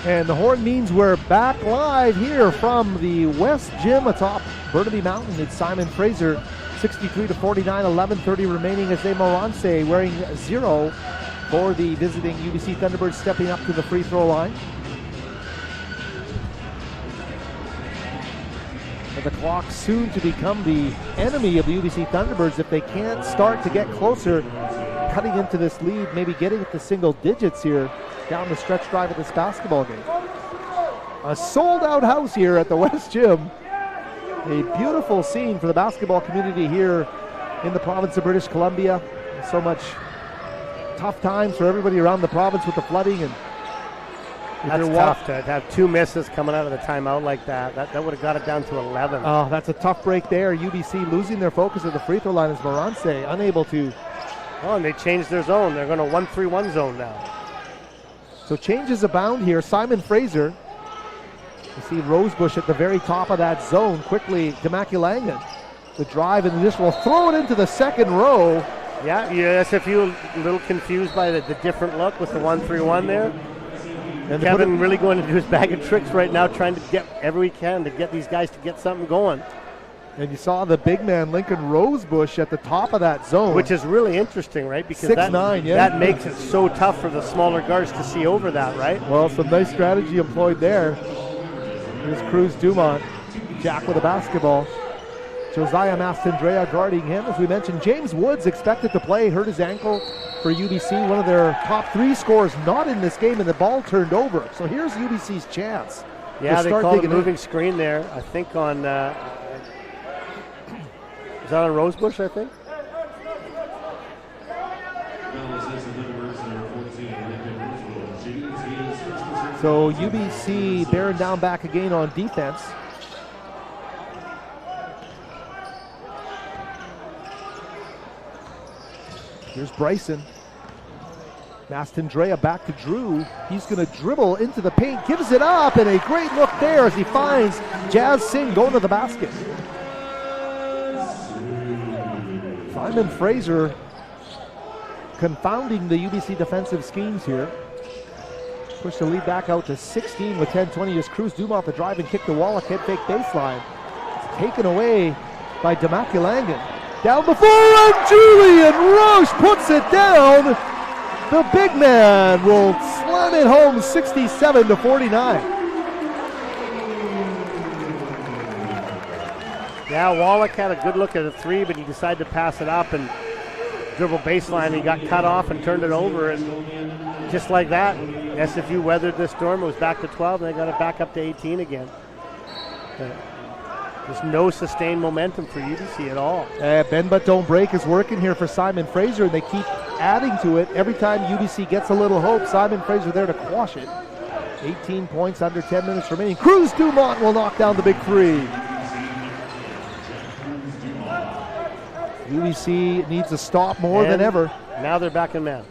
And the horn means we're back live here from the West Gym atop Burnaby Mountain. It's Simon Fraser, 63-49, 11:30 remaining as Morance wearing 0 for the visiting UBC Thunderbirds, stepping up to the free throw line. And the clock soon to become the enemy of the UBC Thunderbirds if they can't start to get closer, cutting into this lead, maybe getting it to single digits here down the stretch drive of this basketball game. A sold-out house here at the West Gym. A beautiful scene for the basketball community here in the province of British Columbia. So much tough times for everybody around the province with the flooding. And that's tough to have 2 misses coming out of the timeout like that. That would have got it down to 11. Oh, that's a tough break there. UBC losing their focus at the free throw line as Morance unable to. Oh, and they changed their zone. They're going to 1-3-1 zone now. So changes abound here. Simon Fraser. You see Rosebush at the very top of that zone. Quickly, Demaculangan. The drive and the dish will throw it into the second row. Yeah, SFU a little confused by the different look with the 1-3-1 there. And Kevin really going into his bag of tricks right now, trying to get every he can to get these guys to get something going. And you saw the big man, Lincoln Rosebush, at the top of that zone. Which is really interesting, right? Because 6'9", yeah. That makes it so tough for the smaller guards to see over that, right? Well, some nice strategy employed there. Here's Cruz Dumont, Jack with a basketball. Josiah Mastandrea guarding him. As we mentioned, James Woods expected to play, hurt his ankle for UBC. One of their top 3 scorers not in this game, and the ball turned over. So here's UBC's chance. Yeah, they called a moving screen there, I think on... is that on Rosebush, I think? So UBC bearing down back again on defense. Here's Bryson. Mastandrea back to Drew. He's going to dribble into the paint, gives it up, and a great look there as he finds Jazz Singh going to the basket. Simon Fraser confounding the UBC defensive schemes here. Push the lead back out to 16 with 10:20 as Cruz Dumont the drive and kick the Wallach head fake baseline. It's taken away by Demaculangan. Down before and Julian Roche puts it down. The big man will slam it home 67-49. Yeah, Wallach had a good look at a 3, but he decided to pass it up and dribble baseline. He got cut off and turned it over, and just like that, SFU weathered this storm. It was back to 12, and they got it back up to 18 again. There's no sustained momentum for UBC at all. Bend but don't break is working here for Simon Fraser, and they keep adding to it. Every time UBC gets a little hope, Simon Fraser there to quash it. 18 points under 10 minutes remaining. Cruz Dumont will knock down the big 3. UBC needs a stop more than ever. Now they're back in man.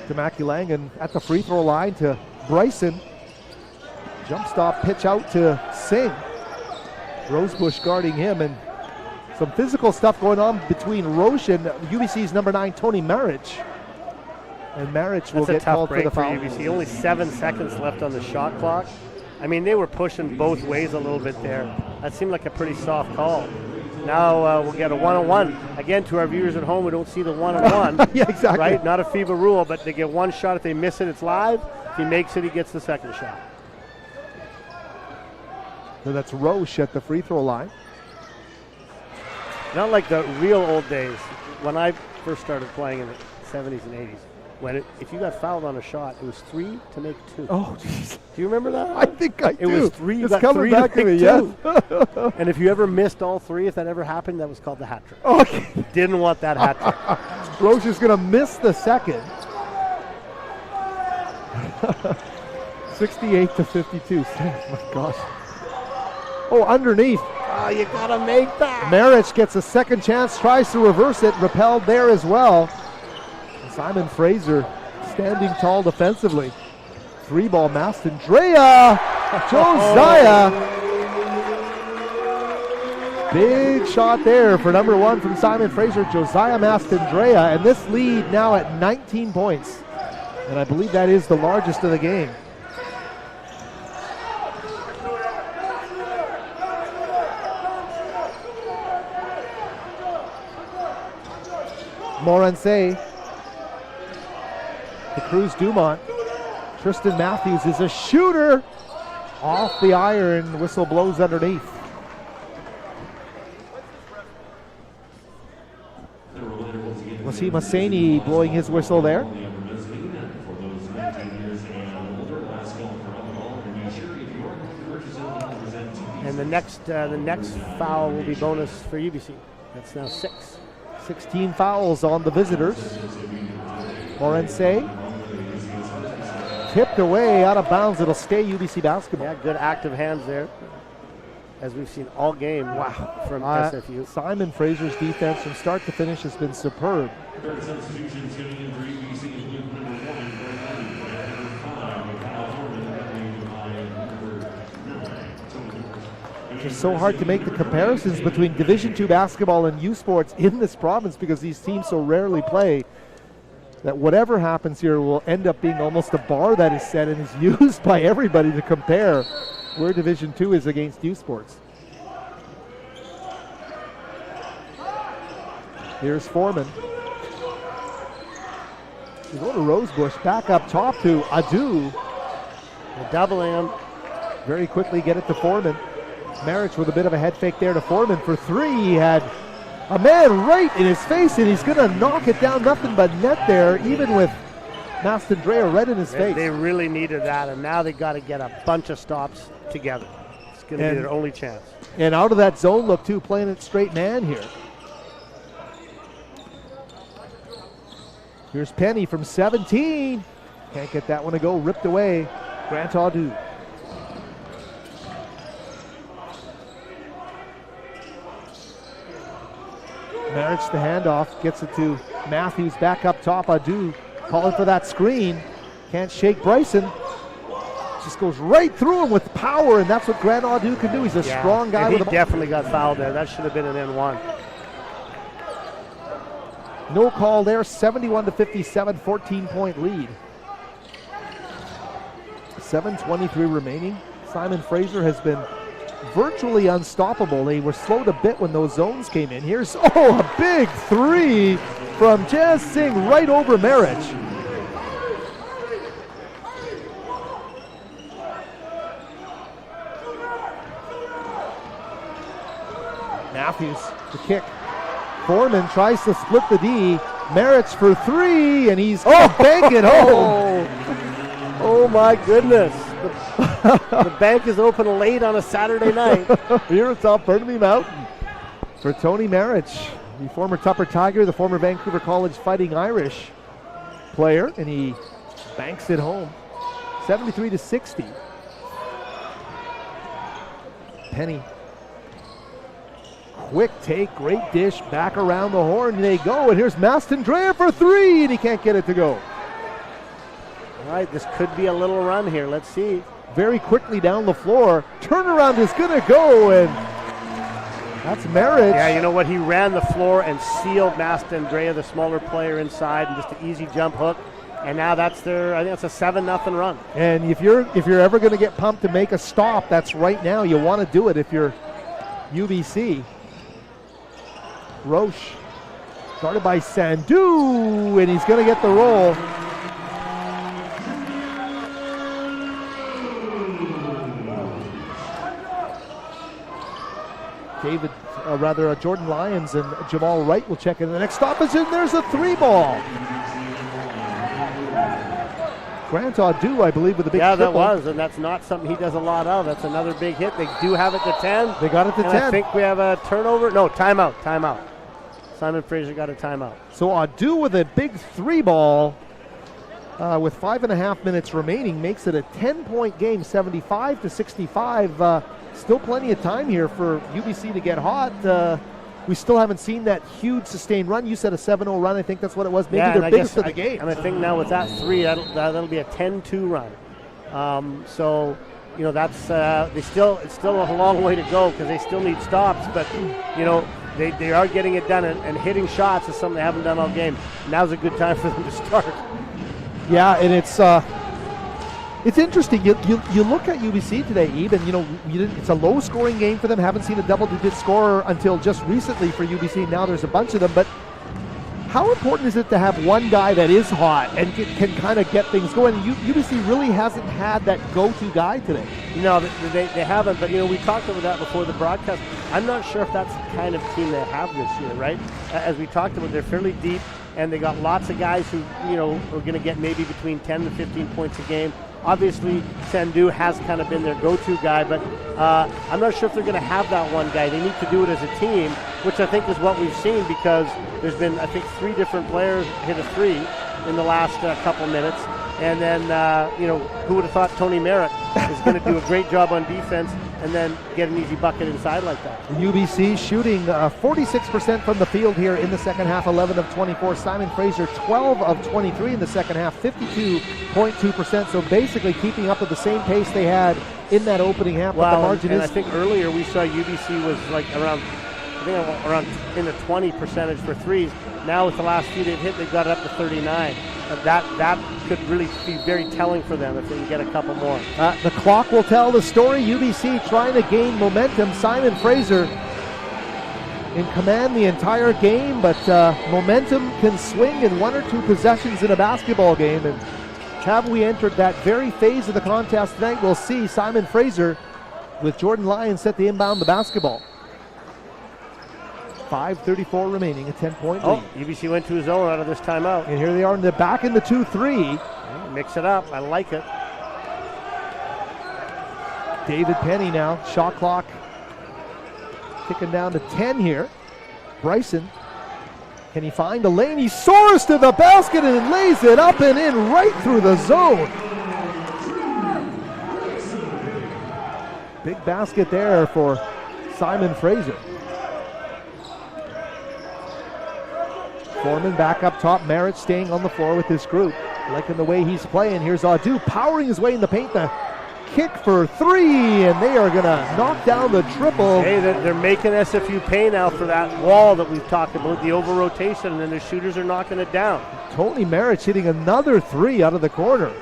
Demaculangan at the free throw line to Bryson. Jump stop pitch out to Singh. Rosebush guarding him, and some physical stuff going on between Roche and UBC's number 9, Tony Marich. And Marich will get called for the foul. UBC. Only 7 seconds left on the shot clock. I mean, they were pushing both ways a little bit there. That seemed like a pretty soft call. Now we'll get a one-on-one. Again, to our viewers at home, we don't see the one-on-one. Yeah, exactly. Right? Not a FIBA rule, but they get one shot. If they miss it, it's live. If he makes it, he gets the second shot. So that's Roche at the free throw line. Not like the real old days when I first started playing in the 70s and 80s. if you got fouled on a shot, it was 3 to make 2. Oh, jeez. Do you remember that? I think I do. It was 3. You it's got coming 3 back to to me, make yes. 2. And if you ever missed all 3, if that ever happened, that was called the hat trick. Okay. Didn't want that hat trick. Roche is going to miss the second. 68 to 52. My gosh. Oh, underneath. Oh, you got to make that. Marich gets a second chance, tries to reverse it, repelled there as well. Simon Fraser standing tall defensively. 3-ball Mastandrea. Josiah. Big shot there for number 1 from Simon Fraser, Josiah Mastandrea. And this lead now at 19 points. And I believe that is the largest of the game. Morancé to Cruz Dumont. Tristan Matthews is a shooter. Off the iron, whistle blows underneath. Wasim Hosseini blowing his whistle there. And the next foul will be bonus for UBC. That's now 6. 16 fouls on the visitors. Morancé tipped away out of bounds. It'll stay UBC basketball. Yeah, good active hands there, as we've seen all game. Wow, from SFU. Simon Fraser's defense from start to finish has been superb. It's so hard to make the comparisons between Division II basketball and U Sports in this province because these teams so rarely play that whatever happens here will end up being almost a bar that is set and is used by everybody to compare where Division II is against U Sports. Here's Foreman. We go to Rosebush, back up top to Adu. They're doubling him. Very quickly get it to Foreman. Marich with a bit of a head fake there to Foreman for 3. He had a man right in his face, and he's going to knock it down. Nothing but net there, even with Mastandrea right in his face. They really needed that, and now they got to get a bunch of stops together. It's going to be their only chance. And out of that zone look, too, playing it straight man here. Here's Penny from 17. Can't get that one to go. Ripped away. Grant Adu. Marich the handoff, gets it to Matthews back up top. Adu calling for that screen. Can't shake Bryson. Just goes right through him with power, and that's what Grant Adu can do. He's a strong guy. He definitely got fouled there. That should have been an N1. No call there. 71 to 57, 14-point lead. 7:23 remaining. Simon Fraser has been virtually unstoppable. They were slowed a bit when those zones came in. Here's, a big 3 from Jazz Singh right over Marich. Matthews, the kick. Foreman tries to split the D. Marich for 3, and he's bank it home. Oh my goodness. The bank is open late on a Saturday night. Here it's off Burnaby Mountain for Tony Marich, the former Tupper Tiger, the former Vancouver College Fighting Irish player, and he banks it home. 73 to 60. Penny. Quick take, great dish, back around the horn they go, and here's Mastandrea for 3, and he can't get it to go. All right, this could be a little run here. Let's see. Very quickly down the floor. Turnaround is going to go, and that's Marich. Yeah, you know what? He ran the floor and sealed Mastandrea, the smaller player, inside, and just an easy jump hook. And now that's I think that's a 7-0 run. And if you're ever going to get pumped to make a stop, that's right now. You want to do it if you're UBC. Roche started by Sandu, and he's going to get the roll. Jordan Lyons and Jamal Wright will check in. The next stop is in. There's a 3-ball. Grant Audu, I believe, with a big Yeah, triple. that was, and that's not something he does a lot of. That's another big hit. They do have it to 10. They got it to 10. I think we have a turnover. No, timeout. Simon Fraser got a timeout. So Audu with a big 3-ball with 5.5 minutes remaining makes it a 10-point game, 75-65. Still plenty of time here for UBC to get hot. We still haven't seen that huge sustained run. You said a 7-0 run. I think that's what it was. Maybe their biggest of the game. And I think now with that 3, that'll be a 10-2 run. So, you know, that's it's still a long way to go because they still need stops. But, you know, they are getting it done, and hitting shots is something they haven't done all game. Now's a good time for them to start. Yeah, and it's interesting. You look at UBC today, even, you know, it's a low-scoring game for them. Haven't seen a double-digit scorer until just recently for UBC. Now there's a bunch of them. But how important is it to have one guy that is hot and can kind of get things going? UBC really hasn't had that go-to guy today. No, they haven't. But, you know, we talked about that before the broadcast. I'm not sure if that's the kind of team they have this year, right? As we talked about, they're fairly deep, and they got lots of guys who, you know, are going to get maybe between 10 to 15 points a game. Obviously, Sandu has kind of been their go-to guy, but I'm not sure if they're going to have that one guy. They need to do it as a team, which I think is what we've seen because there's been, I think, 3 different players hit a 3 in the last couple minutes. And then, you know, who would have thought Tony Merritt is going to do a great job on defense and then get an easy bucket inside like that. UBC shooting 46% from the field here in the second half, 11 of 24. Simon Fraser, 12 of 23 in the second half, 52.2%. So basically keeping up with the same pace they had in that opening half. Well, but the margin and is. I think earlier we saw UBC was like around in the 20% for threes. Now with the last few they've hit, they've got it up to 39. That could really be very telling for them if they can get a couple more. The clock will tell the story. UBC trying to gain momentum. Simon Fraser in command the entire game, but momentum can swing in 1 or 2 possessions in a basketball game. And have we entered that very phase of the contest tonight? We'll see. Simon Fraser with Jordan Lyons set to inbound the basketball. 5:34 remaining, a 10-point lead. UBC went to his own out of this timeout. And here they are back in the 2-3. Mix it up. I like it. David Penny now. Shot clock ticking down to 10 here. Bryson, can he find a lane? He soars to the basket and lays it up and in right through the zone. Big basket there for Simon Fraser. Foreman back up top. Merritt staying on the floor with this group. Liking the way he's playing. Here's Audu powering his way in the paint. The kick for 3, and they are going to knock down the triple. Hey, they're making SFU pay now for that wall that we've talked about, the over-rotation, and then the shooters are knocking it down. Tony Merritt hitting another 3 out of the corner.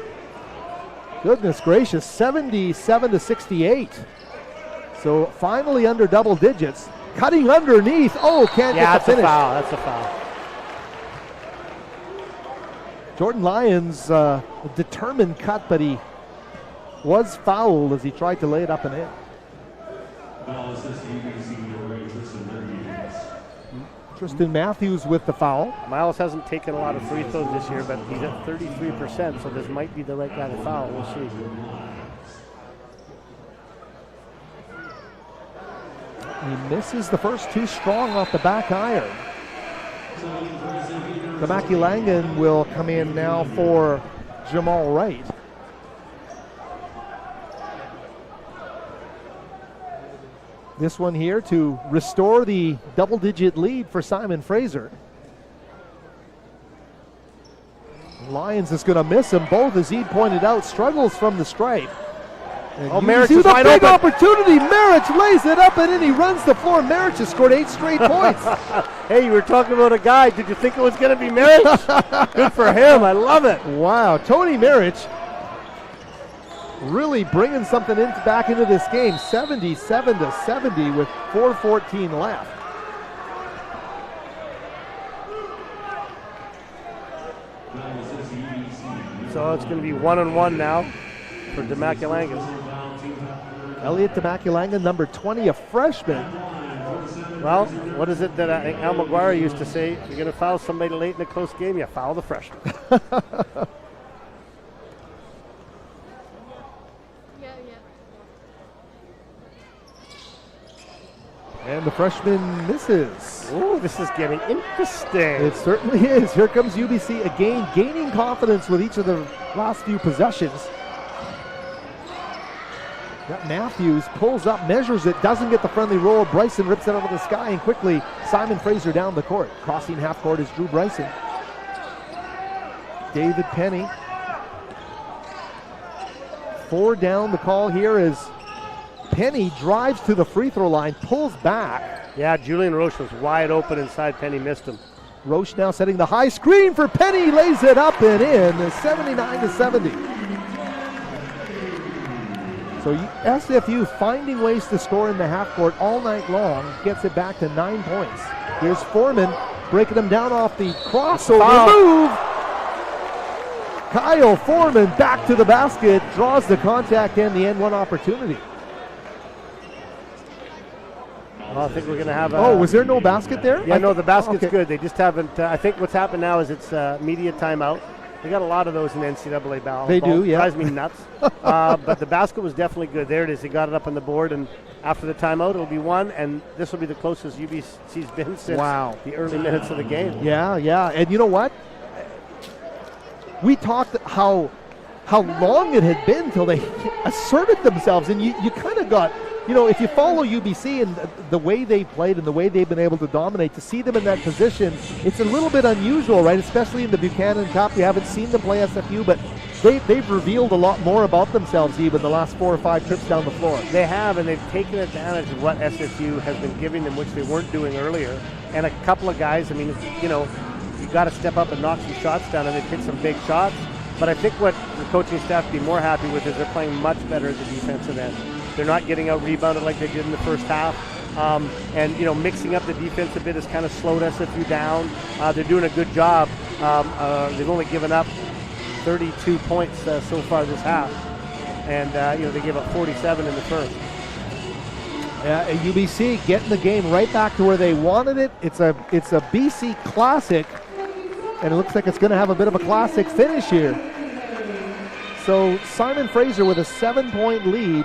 Goodness gracious, 77-68. So finally under double digits. Cutting underneath. Oh, can't get the finish. That's a foul. Jordan Lyons, a determined cut, but he was fouled as he tried to lay it up and in. Tristan Matthews with the foul. Miles hasn't taken a lot of free throws this year, but he's at 33%, so this might be the right guy to foul. We'll see. He misses the first 2 strong off the back iron. Tamaki Langan will come in now for Jamal Wright. This one here to restore the double-digit lead for Simon Fraser. Lyons is going to miss them both, as he pointed out, struggles from the stripe. And Merritt is wide a big open. Opportunity. Merritt lays it up and then he runs the floor. Merritt has scored 8 straight points. Hey, you were talking about a guy. Did you think it was going to be Merritt? Good for him. I love it. Wow, Tony Merritt really bringing something back into this game. 77-70 with 4:14 left. So it's going to be 1-on-1 now for Demaculangan. Elliot Demaculangan, number 20, a freshman. Well, what is it that Al McGuire used to say? If you're going to foul somebody late in a close game, you foul the freshman. The freshman misses. Ooh, this is getting interesting. It certainly is. Here comes UBC again, gaining confidence with each of the last few possessions. Got Matthews, pulls up, measures it, doesn't get the friendly roll. Bryson rips it over the sky, and quickly Simon Fraser down the court. Crossing half court is Drew Bryson. David Penny. 4 down. The call here is Penny drives to the free throw line, pulls back. Yeah, Julian Roche was wide open inside. Penny missed him. Roche now setting the high screen for Penny, lays it up and in, 79-70. So SFU finding ways to score in the half court all night long, gets it back to 9 points. Here's Foreman breaking them down off the crossover move. Kyle Foreman back to the basket, draws the contact and the N1 opportunity. Well, I think we're going to have was there no basket there? Yeah, no, the basket's good. They just haven't, I think what's happened now is it's media timeout. They got a lot of those in NCAA ball. They do, yeah. Drives me nuts. But the basket was definitely good. There it is. They got it up on the board, and after the timeout, it'll be one, and this will be the closest UBC's been since the early minutes of the game. Yeah. And you know what? We talked how long it had been until they asserted themselves, and you kind of got, if you follow UBC and the way they played and the way they've been able to dominate, to see them in that position, it's a little bit unusual, right? Especially in the Buchanan Cup. You haven't seen them play SFU, but they've revealed a lot more about themselves even the last 4 or 5 trips down the floor. They have, and they've taken advantage of what SFU has been giving them, which they weren't doing earlier. And a couple of guys, you got to step up and knock some shots down, and they've hit some big shots. But I think what the coaching staff be more happy with is they're playing much better at the defensive end. They're not getting out-rebounded like they did in the first half. And mixing up the defense a bit has kind of slowed SFU down. They're doing a good job. They've only given up 32 points so far this half. And, they gave up 47 in the first. Yeah, UBC getting the game right back to where they wanted it. It's a BC Classic, and it looks like it's going to have a bit of a classic finish here. So Simon Fraser with a 7-point lead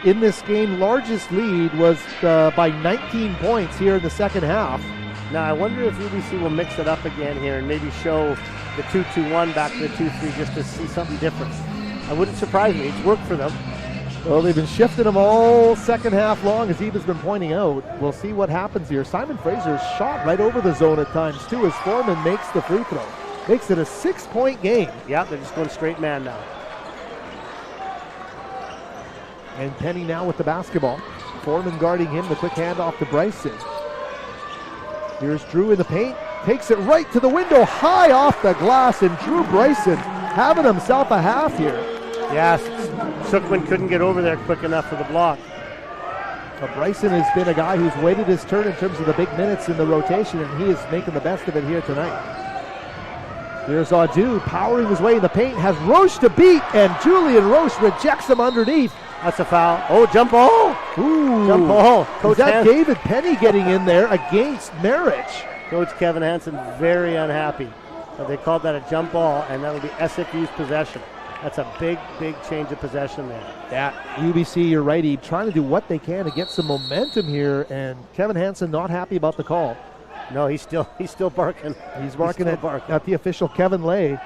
in this game. Largest lead was by 19 points here in the second half. Now I wonder if UBC will mix it up again here and maybe show the 2-2-1 back to the 2-3 just to see something different. I wouldn't surprise me. It's worked for them. Well, they've been shifting them all second half long, as Eva's been pointing out. We'll see what happens here. Simon Fraser's shot right over the zone at times, too, as Foreman makes the free throw. Makes it a 6-point game. Yeah, they're just going straight man now. And Penny now with the basketball. Foreman guarding him, the quick handoff to Bryson. Here's Drew in the paint. Takes it right to the window, high off the glass, and Drew Bryson having himself a half here. Yes, Sookman couldn't get over there quick enough for the block. But Bryson has been a guy who's waited his turn in terms of the big minutes in the rotation, and he is making the best of it here tonight. Here's Audu powering his way in the paint, has Roche to beat, and Julian Roche rejects him underneath. That's a foul. Oh, jump ball. Ooh. Jump ball. Is that David Penny getting in there against Marich? Coach Kevin Hansen very unhappy. But they called that a jump ball, and that will be SFU's possession. That's a big, big change of possession there. Yeah, UBC, you're right, Eve, trying to do what they can to get some momentum here, and Kevin Hansen not happy about the call. No, he's still barking. He's barking at the official, Kevin Lay.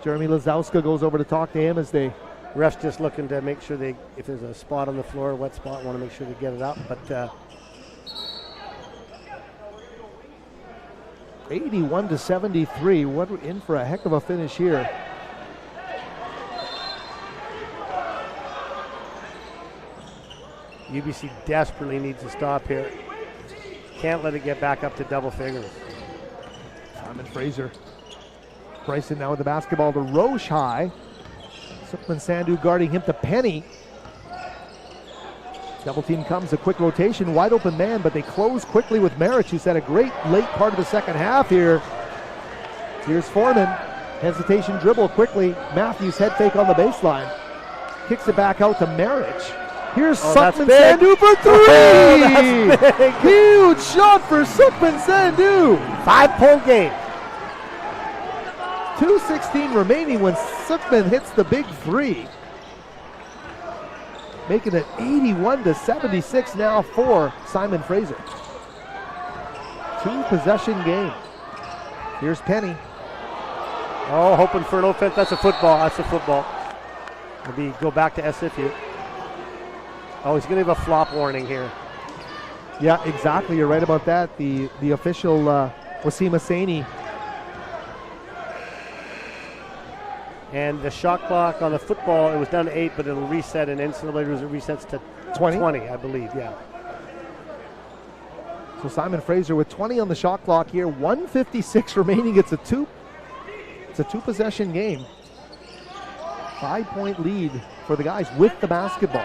Jeremy Lazowska goes over to talk to him as they... Ref's just looking to make sure if there's a spot on the floor, a wet spot, want to make sure they get it up. But 81-73. We're in for a heck of a finish here. UBC desperately needs to stop here. Can't let it get back up to double figures. Simon Fraser. Bryson now with the basketball to Roche high. Sukhman Sandhu guarding him to Penny. Double team comes, a quick rotation, wide open man, but they close quickly with Marich, who's had a great late part of the second half here. Here's Foreman. Hesitation dribble quickly. Matthews head fake on the baseline. Kicks it back out to Marich. Here's Sukhman Sandhu for three! That's big. Huge shot for Sukhman Sandhu! 5-point game. 2:16 remaining when Sukhman hits the big three. making it 81-76 now for Simon Fraser. 2-possession game. Here's Penny. Oh, hoping for an offense. That's a football. That's a football. Maybe go back to SFU. Oh, he's going to have a flop warning here. Yeah, exactly. You're right about that. The official, Wasim Hosseini. And the shot clock on the football, it was down to 8, but it'll reset, and NCAA resets to 20, I believe, yeah. So Simon Fraser with 20 on the shot clock here, 1:56 remaining. It's a two-possession game. 5-point lead for the guys with the basketball.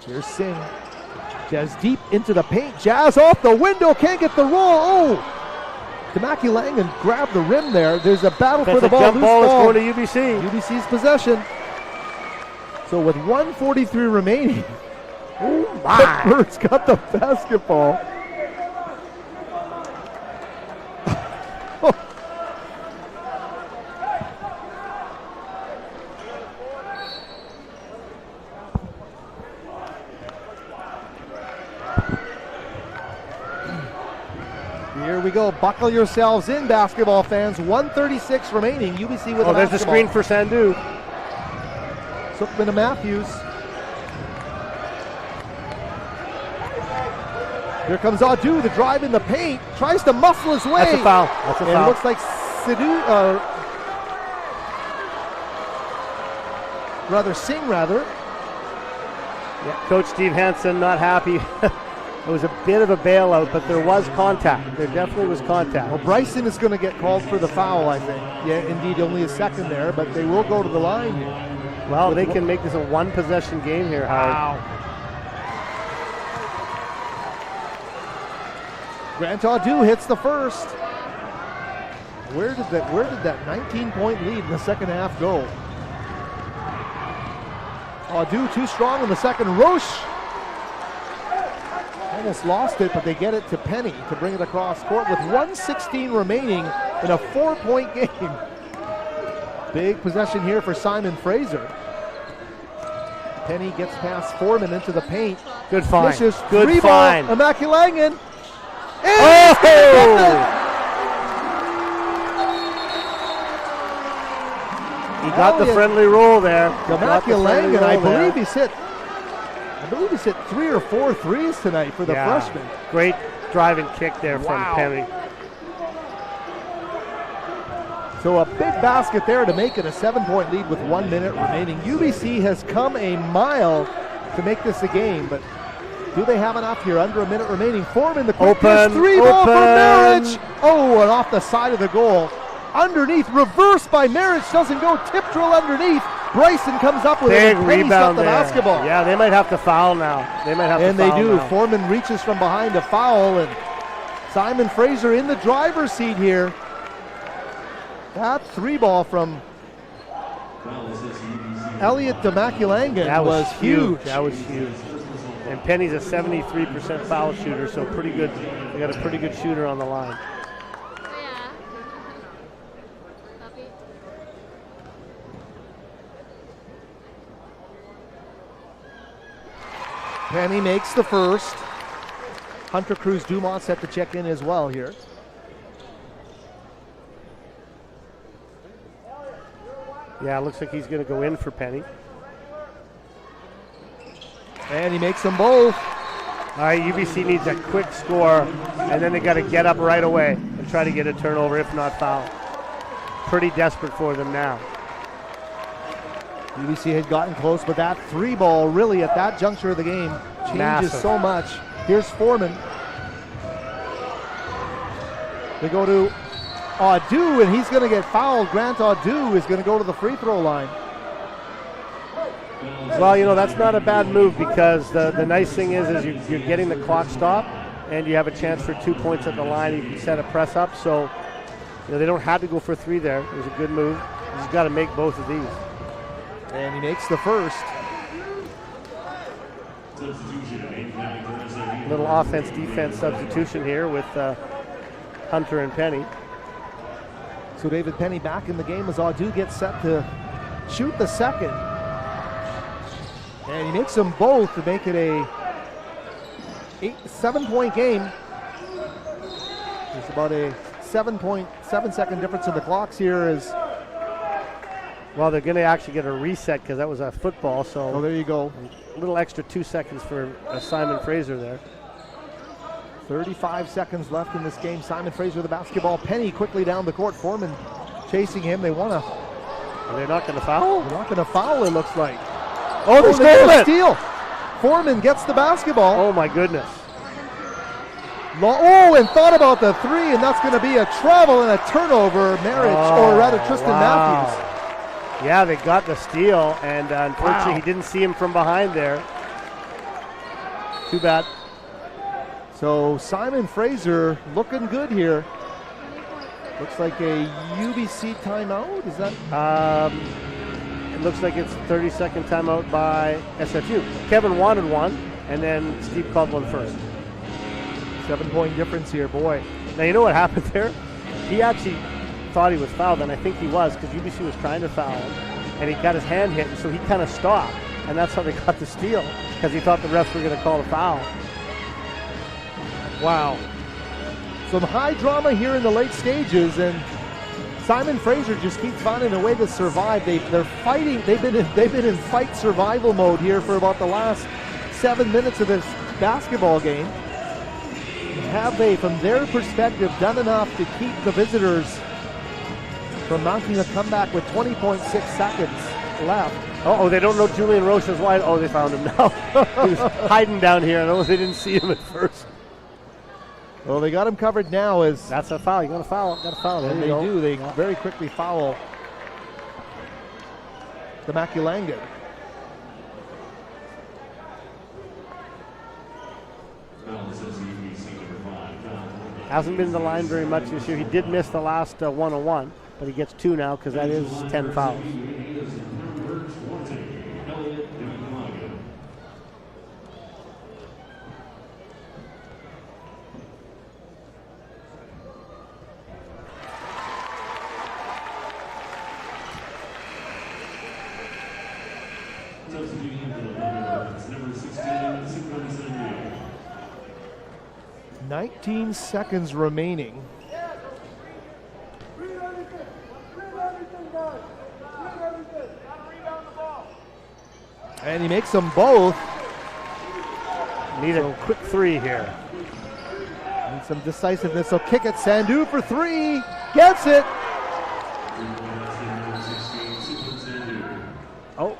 Here's Singh. Jazz deep into the paint. Jazz off the window, can't get the roll. Oh! Damaki Langan grabbed the rim there. There's a battle for the ball. Jump ball is going to UBC. UBC's possession. So with 1:43 remaining, Pittsburgh's got the basketball. Here we go. Buckle yourselves in, basketball fans. 1:36 remaining. UBC with the basketball. There's the screen for Sandu. Sookman to Matthews. Here comes Adu, the drive in the paint. Tries to muscle his way. That's a foul. That's a foul. It looks like Singh. Yeah, Coach Steve Hansen not happy. It was a bit of a bailout, but there was contact. There definitely was contact. Well, Bryson is going to get called for the foul, I think. Yeah, indeed, only a second there, but they will go to the line here. Well, they can make this a one-possession game here, Howard. Wow. Grant Adu hits the first. Where did that 19-point lead in the second half go? Adu too strong in the second. Roche almost lost it, but they get it to Penny to bring it across court with 1:16 remaining in a 4-point game. Big possession here for Simon Fraser. Penny gets past Foreman into the paint. Good find. Good find. Damaki Langan. He got the friendly roll there. Damaki Langan, I believe he's hit 3 or 4 threes tonight for the freshman. Great driving kick there from Penny. So a big basket there to make it a 7-point lead with 1 minute remaining. UBC has come a mile to make this a game, but do they have enough here? Under a minute remaining. Foreman, the quick open, ball for Marriage. Oh, and off the side of the goal. Underneath, reverse by Marriage, doesn't go. Tip drill underneath. Bryson comes up with big it. Rebound the basketball. Yeah, they might have to foul now. And they do. Foreman reaches from behind to foul, and Simon Fraser in the driver's seat here. That 3-ball from Elliot Damaki Langan was huge. That was huge. And Penny's a 73% foul shooter, so pretty good. They got a pretty good shooter on the line. Penny makes the first. Hunter Cruz Dumont set to check in as well here. Yeah, it looks like he's going to go in for Penny. And he makes them both. All right, UBC needs a quick score, and then they got to get up right away and try to get a turnover, if not foul. Pretty desperate for them now. UBC had gotten close, but that 3-ball really at that juncture of the game changes so much. Here's Foreman. They go to Adu, and he's going to get fouled. Grant Adu is going to go to the free throw line. Well, you know, that's not a bad move, because the nice thing is you're getting the clock stopped, and you have a chance for 2 points at the line. You can set a press up, so you know, they don't have to go for 3 there. It was a good move. He's got to make both of these. And he makes the first. Little offense-defense substitution here with Hunter and Penny. So David Penny back in the game as Adu gets set to shoot the second. And he makes them both to make it a 7-point game. There's about a 7.7 second difference in the clocks here as well, they're going to actually get a reset because that was a football. So there you go. A little extra 2 seconds for Simon Fraser there. 35 seconds left in this game. Simon Fraser with the basketball. Penny quickly down the court. Foreman chasing him. They want to. Are they not going to foul? They're not going to foul, it looks like. Oh, they stole it! Steal. Foreman gets the basketball. Oh, my goodness. Oh, and thought about the three, and that's going to be a travel and a turnover. Or rather Tristan Matthews. Yeah, they got the steal, and unfortunately he didn't see him from behind there. Too bad. So Simon Fraser looking good here. Looks like a UBC timeout. Is that? It looks like it's a 30-second timeout by SFU. Kevin wanted one, and then Steve called one first. 7-point difference here, boy. Now you know what happened there? He actually thought he was fouled, and I think he was because UBC was trying to foul him, and he got his hand hit, and so he kind of stopped, and that's how they got the steal because he thought the refs were going to call a foul. Wow. Some high drama here in the late stages, and Simon Fraser just keeps finding a way to survive. They're fighting. They've been in fight survival mode here for about the last 7 minutes of this basketball game. Have they, from their perspective, done enough to keep the visitors from mounting a comeback with 20.6 seconds left? Oh, they don't know Julian Roche is wide. Oh, they found him now. He was hiding down here. I know they didn't see him at first. Well, they got him covered now. That's a foul. You got to foul. Got to foul. And they do. They very quickly foul the Maculanga. Hasn't been in the line very much this year. He did miss the last one-on-one, but he gets 2 now because that is 10 fouls. Number 16, 19 seconds remaining. And he makes them both. Need a quick 3 here. Need some decisiveness. So kick it. Sandu for 3. Gets it. Oh.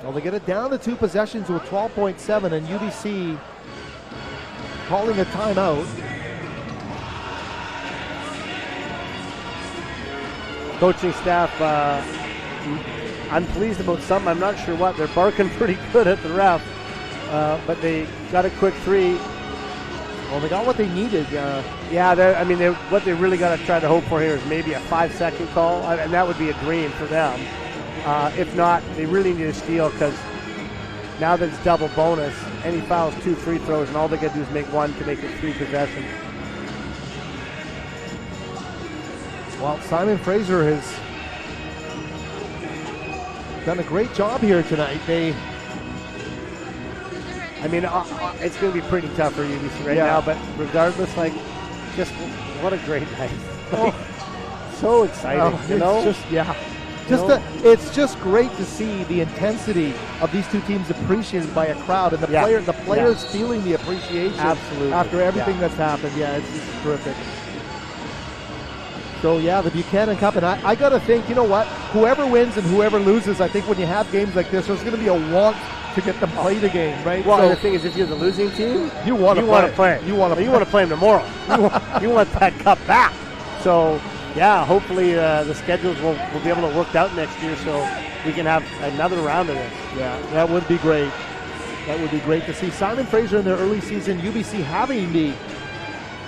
Well, they get it down to 2 possessions with 12.7, and UBC calling a timeout. Coaching staff, I'm pleased about something. I'm not sure what. They're barking pretty good at the ref, but they got a quick 3. Well, they got what they needed. What they really got to try to hope for here is maybe a 5-second call, and that would be a dream for them. If not, they really need a steal because now that it's double bonus, any fouls, 2 free throws, and all they got to do is make 1 to make it 3 possessions. Well, Simon Fraser has done a great job here tonight. It's going to be pretty tough for UBC right now, but regardless, just what a great night. So exciting, It's just great to see the intensity of these two teams appreciated by a crowd, and the players feeling the appreciation after everything that's happened. Yeah, it's just terrific. So the Buchanan Cup, and I got to think, you know what? Whoever wins and whoever loses, I think when you have games like this, there's going to be a want to get them played a game, right? Well, the thing is, if you're the losing team, you want to play. You want to play them tomorrow. you want that cup back. So. Yeah, hopefully the schedules will be able to work out next year so we can have another round of this. Yeah, that would be great. That would be great to see. Simon Fraser in their early season, UBC having the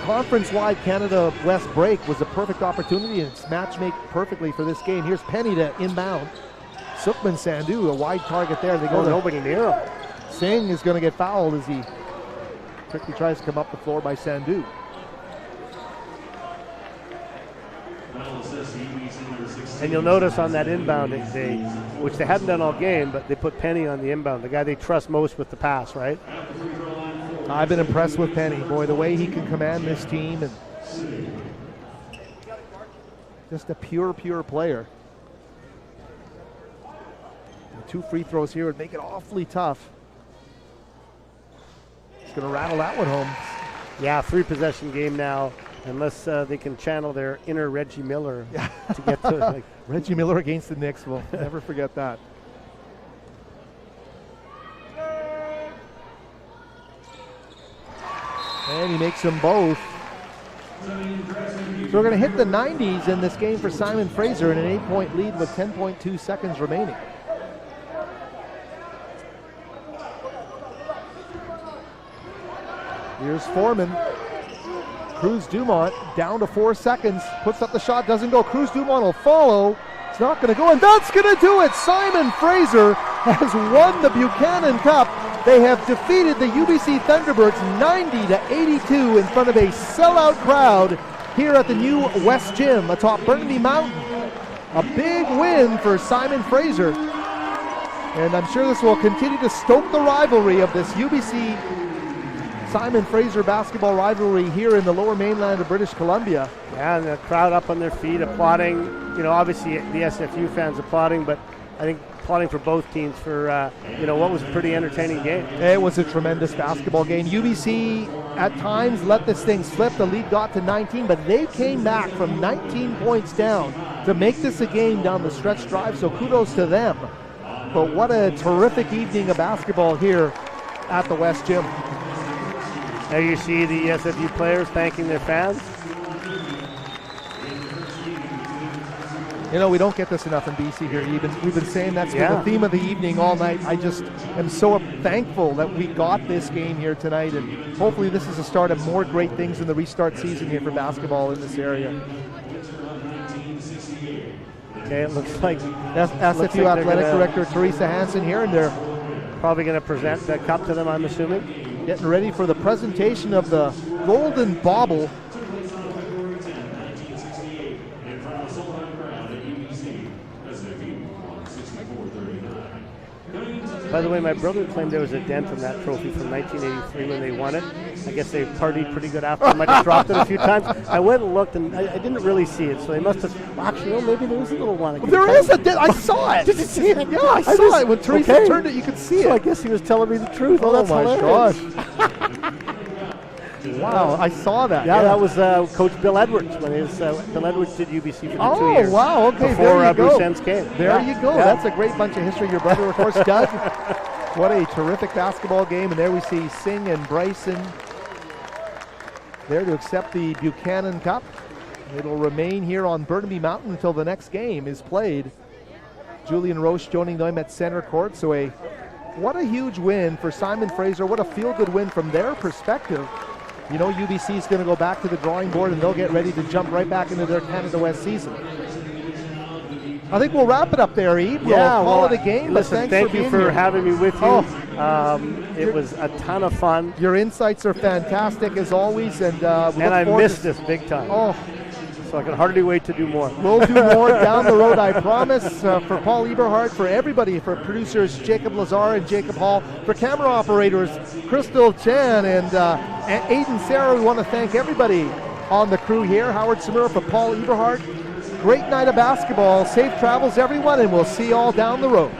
conference-wide Canada West break was a perfect opportunity, and it's match-made perfectly for this game. Here's Penny to inbound. Sukhman Sandhu, a wide target there. They go nobody near him. Singh is going to get fouled as he quickly tries to come up the floor by Sandhu. Foul assist UBC And you'll notice on that inbound, which they hadn't done all game, but they put Penny on the inbound, the guy they trust most with the pass, right? I've been impressed with Penny. Boy, the way he can command this team, and just a pure player. And 2 free throws here would make it awfully tough. He's going to rattle that one home. Yeah, 3-possession game now, unless they can channel their inner Reggie Miller to get to it. Reggie Miller against the Knicks. We'll never forget that. And he makes them both. So we're going to hit the 90s in this game for Simon Fraser in an 8-point lead with 10.2 seconds remaining. Here's Foreman. Cruz Dumont down to 4 seconds. Puts up the shot, doesn't go. Cruz Dumont will follow. It's not going to go, and that's going to do it. Simon Fraser has won the Buchanan Cup. They have defeated the UBC Thunderbirds 90-82 in front of a sellout crowd here at the new West Gym atop Burnaby Mountain. A big win for Simon Fraser. And I'm sure this will continue to stoke the rivalry of this UBC Simon Fraser basketball rivalry here in the lower mainland of British Columbia. Yeah, and the crowd up on their feet applauding. You know, obviously the SFU fans applauding, but I think applauding for both teams for, what was a pretty entertaining game. It was a tremendous basketball game. UBC at times let this thing slip. The lead got to 19, but they came back from 19 points down to make this a game down the stretch drive, so kudos to them. But what a terrific evening of basketball here at the West Gym. Now you see the SFU players thanking their fans. You know, we don't get this enough in BC here. We've been saying that's been the theme of the evening all night. I just am so thankful that we got this game here tonight, and hopefully this is the start of more great things in the restart season here for basketball in this area. Okay, it looks like SFU Athletic Director Teresa Hansen here, and they're probably going to present the cup to them, I'm assuming. Getting ready for the presentation of the Golden Bauble. By the way, my brother claimed there was a dent in that trophy from 1983 when they won it. I guess they partied pretty good after. They might have dropped it a few times. I went and looked, and I didn't really see it, so they must have. Well, actually, no, maybe there was a little one. There is a dent. I saw it. Did you see it? Yeah, I saw it. When Teresa turned it, you could see it. So I guess he was telling me the truth. Oh, that's my hilarious. gosh. Wow, I saw that. Yeah, that was Coach Bill Edwards when Bill Edwards did UBC for the 2 years. Oh, wow, okay, before there you go. Bruce came. There you go. That's a great bunch of history. Your brother, of course, Doug. What a terrific basketball game. And there we see Singh and Bryson there to accept the Buchanan Cup. It'll remain here on Burnaby Mountain until the next game is played. Julian Roche joining them at center court. So what a huge win for Simon Fraser. What a feel-good win from their perspective. You know, UBC is going to go back to the drawing board, and they'll get ready to jump right back into their Canada West season. I think we'll wrap it up there, Eve. We'll call it a game. Listen, thank you for having me with you. It was a ton of fun. Your insights are fantastic as always, and I missed this big time. So I can hardly wait to do more. We'll do more down the road, I promise. For Paul Eberhardt, for everybody, for producers Jacob Lazar and Jacob Hall, for camera operators Crystal Chan and Aiden Sarah, we want to thank everybody on the crew here. Howard Samura for Paul Eberhardt. Great night of basketball. Safe travels, everyone, and we'll see you all down the road.